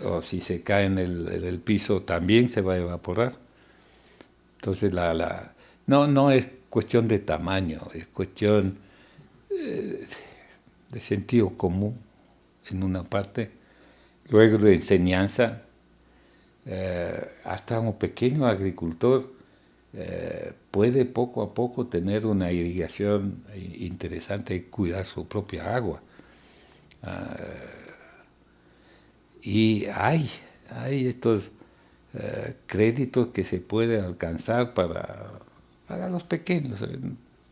Speaker 2: O si se cae en el piso también se va a evaporar. Entonces no es cuestión de tamaño, es cuestión de sentido común en una parte, luego de enseñanza. Hasta un pequeño agricultor puede poco a poco tener una irrigación interesante y cuidar su propia agua. Y hay estos créditos que se pueden alcanzar para los pequeños,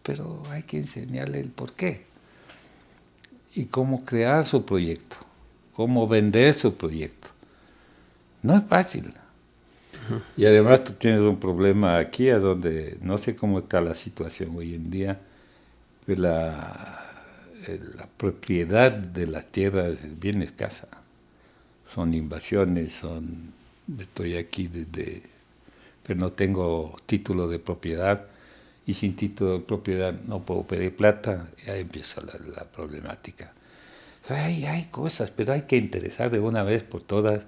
Speaker 2: pero hay que enseñarle el porqué y cómo crear su proyecto, cómo vender su proyecto. No es fácil. Y además tú tienes un problema aquí, a donde no sé cómo está la situación hoy en día, pero la propiedad de las tierras es bien escasa. Son invasiones, estoy aquí pero no tengo título de propiedad, y sin título de propiedad no puedo pedir plata, y ahí empieza la problemática. Hay cosas, pero hay que interesar de una vez por todas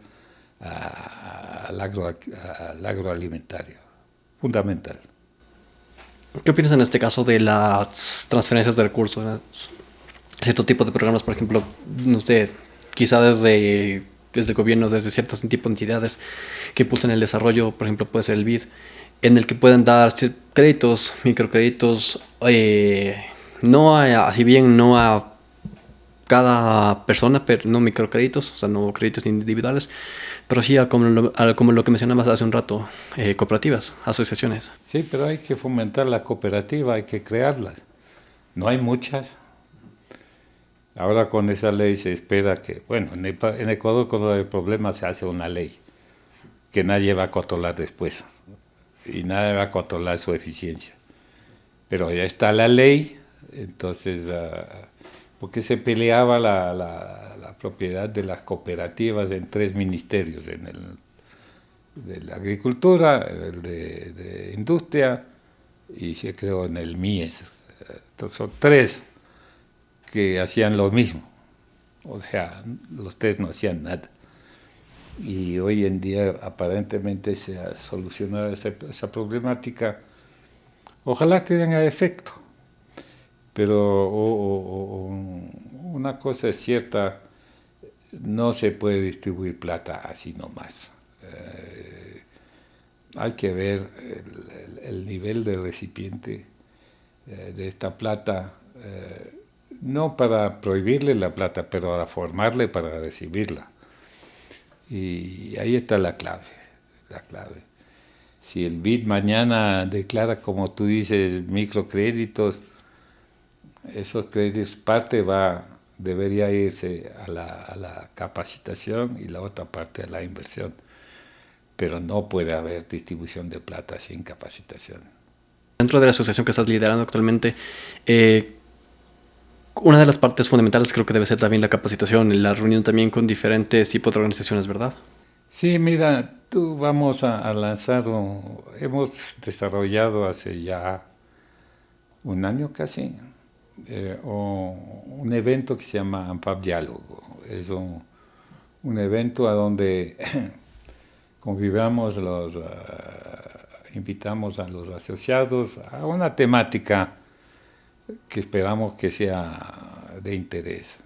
Speaker 2: al agroalimentario, fundamental.
Speaker 1: ¿Qué opinas en este caso de las transferencias de recursos? Cierto tipo de programas, por ejemplo, no sé, quizá desde el gobierno, desde ciertos tipos de entidades que impulsan el desarrollo, por ejemplo, puede ser el BID, en el que pueden dar créditos, microcréditos, no así bien no a cada persona, pero no microcréditos, o sea, no créditos individuales, pero sí como lo que mencionabas hace un rato, cooperativas, asociaciones.
Speaker 2: Sí, pero hay que fomentar la cooperativa, hay que crearlas. No hay muchas. Ahora con esa ley se espera que, bueno, en Ecuador cuando hay problemas se hace una ley que nadie va a controlar después y nadie va a controlar su eficiencia. Pero ya está la ley, entonces, porque se peleaba la propiedad de las cooperativas en tres ministerios, en el de la agricultura, el de industria y se creó en el MIES. Entonces, son tres que hacían lo mismo, o sea, los tres no hacían nada. Y hoy en día aparentemente se ha solucionado esa problemática. Ojalá tenga efecto, pero una cosa es cierta, no se puede distribuir plata así nomás. Hay que ver el nivel de recipiente de esta plata, no para prohibirle la plata, pero a formarle para recibirla. Y ahí está la clave, la clave. Si el BID mañana declara, como tú dices, microcréditos, esos créditos, debería irse a la capacitación y la otra parte a la inversión. Pero no puede haber distribución de plata sin capacitación.
Speaker 1: Dentro de la asociación que estás liderando actualmente, una de las partes fundamentales creo que debe ser también la capacitación y la reunión también con diferentes tipos de organizaciones, ¿verdad?
Speaker 2: Sí, mira, tú vamos a lanzar, hemos desarrollado hace ya un año casi, un evento que se llama ANFAP Diálogo. Es un evento a donde convivamos invitamos a los asociados a una temática que esperamos que sea de interés.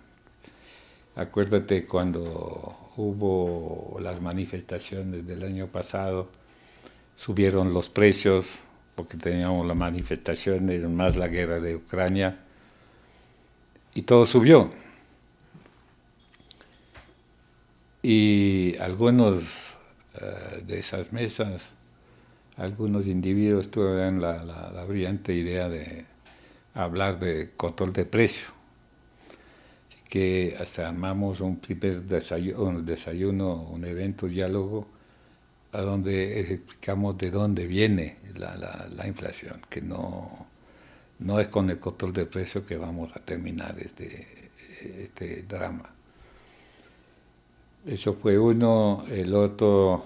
Speaker 2: Acuérdate cuando hubo las manifestaciones del año pasado, subieron los precios porque teníamos las manifestaciones más la guerra de Ucrania y todo subió. Y algunos de esas mesas, algunos individuos tuvieron la brillante idea de hablar de control de precio. Así que hasta armamos un primer desayuno, un evento, diálogo, a donde explicamos de dónde viene la inflación, que no es con el control de precio que vamos a terminar este drama. Eso fue uno. El otro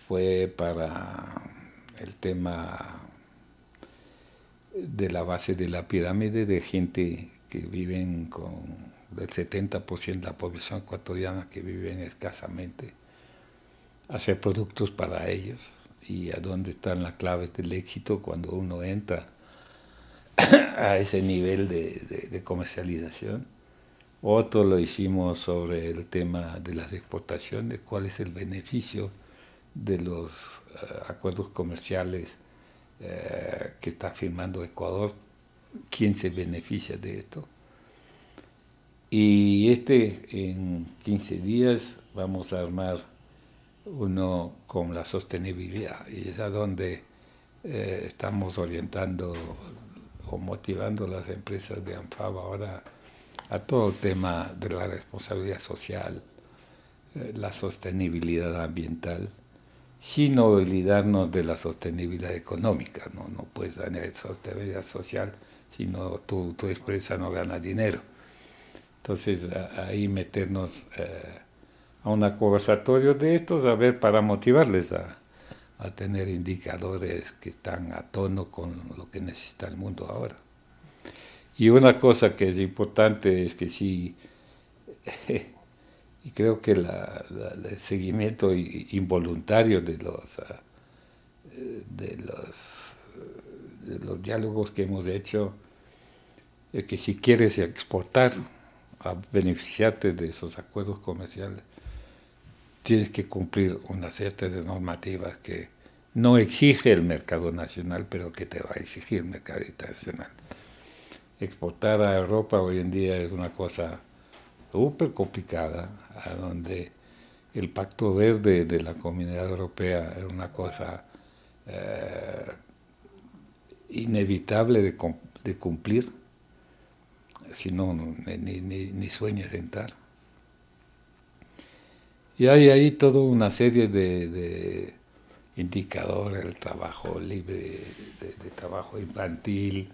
Speaker 2: fue para el tema de la base de la pirámide de gente que viven del 70% de la población ecuatoriana que viven escasamente, hacer productos para ellos y a dónde están las claves del éxito cuando uno entra a ese nivel de comercialización. Otro lo hicimos sobre el tema de las exportaciones, cuál es el beneficio de los acuerdos comerciales que está firmando Ecuador, quién se beneficia de esto. Y en 15 días vamos a armar uno con la sostenibilidad, y es a donde estamos orientando o motivando a las empresas de ANFAB ahora a todo el tema de la responsabilidad social, la sostenibilidad ambiental, sin olvidarnos de la sostenibilidad económica. No puedes tener sostenibilidad social si no, tu empresa no gana dinero. Entonces, ahí meternos a un conversatorio de estos, a ver, para motivarles a tener indicadores que están a tono con lo que necesita el mundo ahora. Y una cosa que es importante es que sí, y creo que el seguimiento involuntario de los diálogos que hemos hecho, es que si quieres exportar, a beneficiarte de esos acuerdos comerciales, tienes que cumplir una serie de normativas que no exige el mercado nacional, pero que te va a exigir el mercado internacional. Exportar a Europa hoy en día es una cosa súper complicada, a donde el Pacto Verde de la Comunidad Europea es una cosa inevitable de cumplir, si no, ni sueñas entrar. Y hay ahí toda una serie de indicadores, el trabajo libre, de trabajo infantil,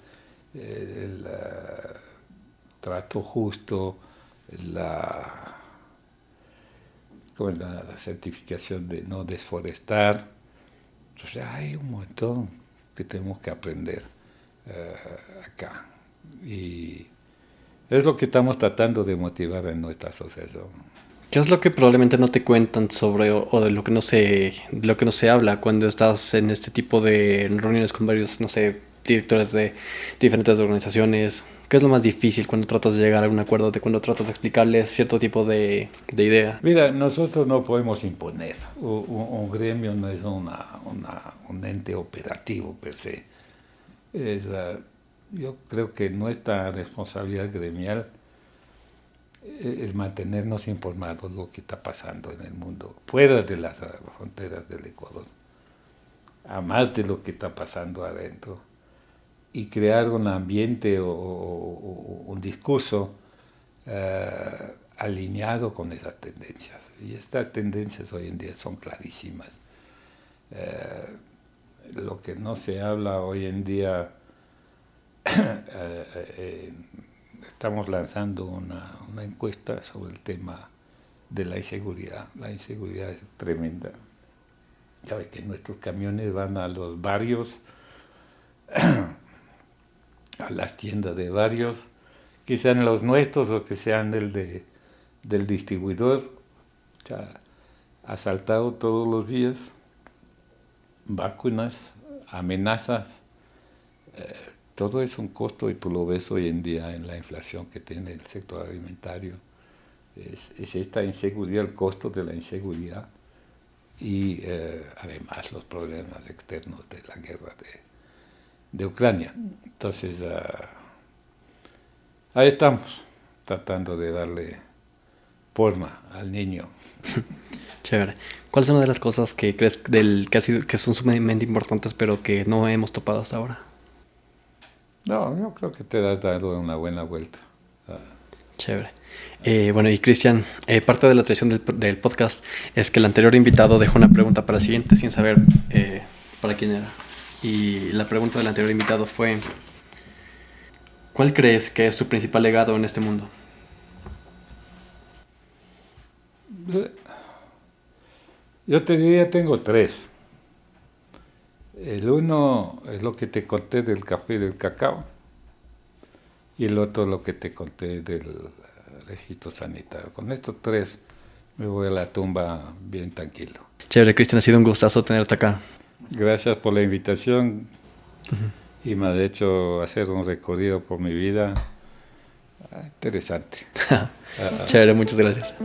Speaker 2: el trato justo, la certificación de no desforestar. Entonces hay un montón que tenemos que aprender acá. Y es lo que estamos tratando de motivar en nuestra asociación.
Speaker 1: ¿Qué es lo que probablemente no te cuentan sobre o de lo que no se habla cuando estás en este tipo de reuniones con varios, no sé, directores de diferentes organizaciones? ¿Qué es lo más difícil cuando tratas de llegar a un acuerdo, cuando tratas de explicarles cierto tipo de idea?
Speaker 2: Mira, nosotros no podemos imponer. Un gremio no es un ente operativo per se. Yo creo que nuestra responsabilidad gremial es mantenernos informados de lo que está pasando en el mundo, fuera de las fronteras del Ecuador, a más de lo que está pasando adentro, y crear un ambiente o un discurso alineado con esas tendencias. Y estas tendencias hoy en día son clarísimas. Lo que no se habla hoy en día, estamos lanzando una encuesta sobre el tema de la inseguridad. La inseguridad es tremenda. Ya ve que nuestros camiones van a los barrios, a las tiendas de barrios, que sean los nuestros o que sean del distribuidor, o sea, asaltado todos los días, vacunas, amenazas, todo es un costo y tú lo ves hoy en día en la inflación que tiene el sector alimentario. Es esta inseguridad, el costo de la inseguridad y además los problemas externos de la guerra de Ucrania. Entonces, ahí estamos, tratando de darle forma al niño.
Speaker 1: Chévere. ¿Cuáles son una de las cosas que crees que son sumamente importantes pero que no hemos topado hasta ahora?
Speaker 2: No, yo creo que te has dado una buena vuelta.
Speaker 1: Chévere. Bueno, y Cristian, parte de la tradición del podcast es que el anterior invitado dejó una pregunta para el siguiente sin saber para quién era. Y la pregunta del anterior invitado fue: ¿cuál crees que es tu principal legado en este mundo?
Speaker 2: Yo te diría, tengo tres. El uno es lo que te conté del café y del cacao. Y el otro lo que te conté del registro sanitario. Con estos tres me voy a la tumba bien tranquilo.
Speaker 1: Chévere, Cristian, ha sido un gustazo tenerte acá.
Speaker 2: Gracias por la invitación y me ha hecho hacer un recorrido por mi vida interesante.
Speaker 1: Chévere, muchas gracias.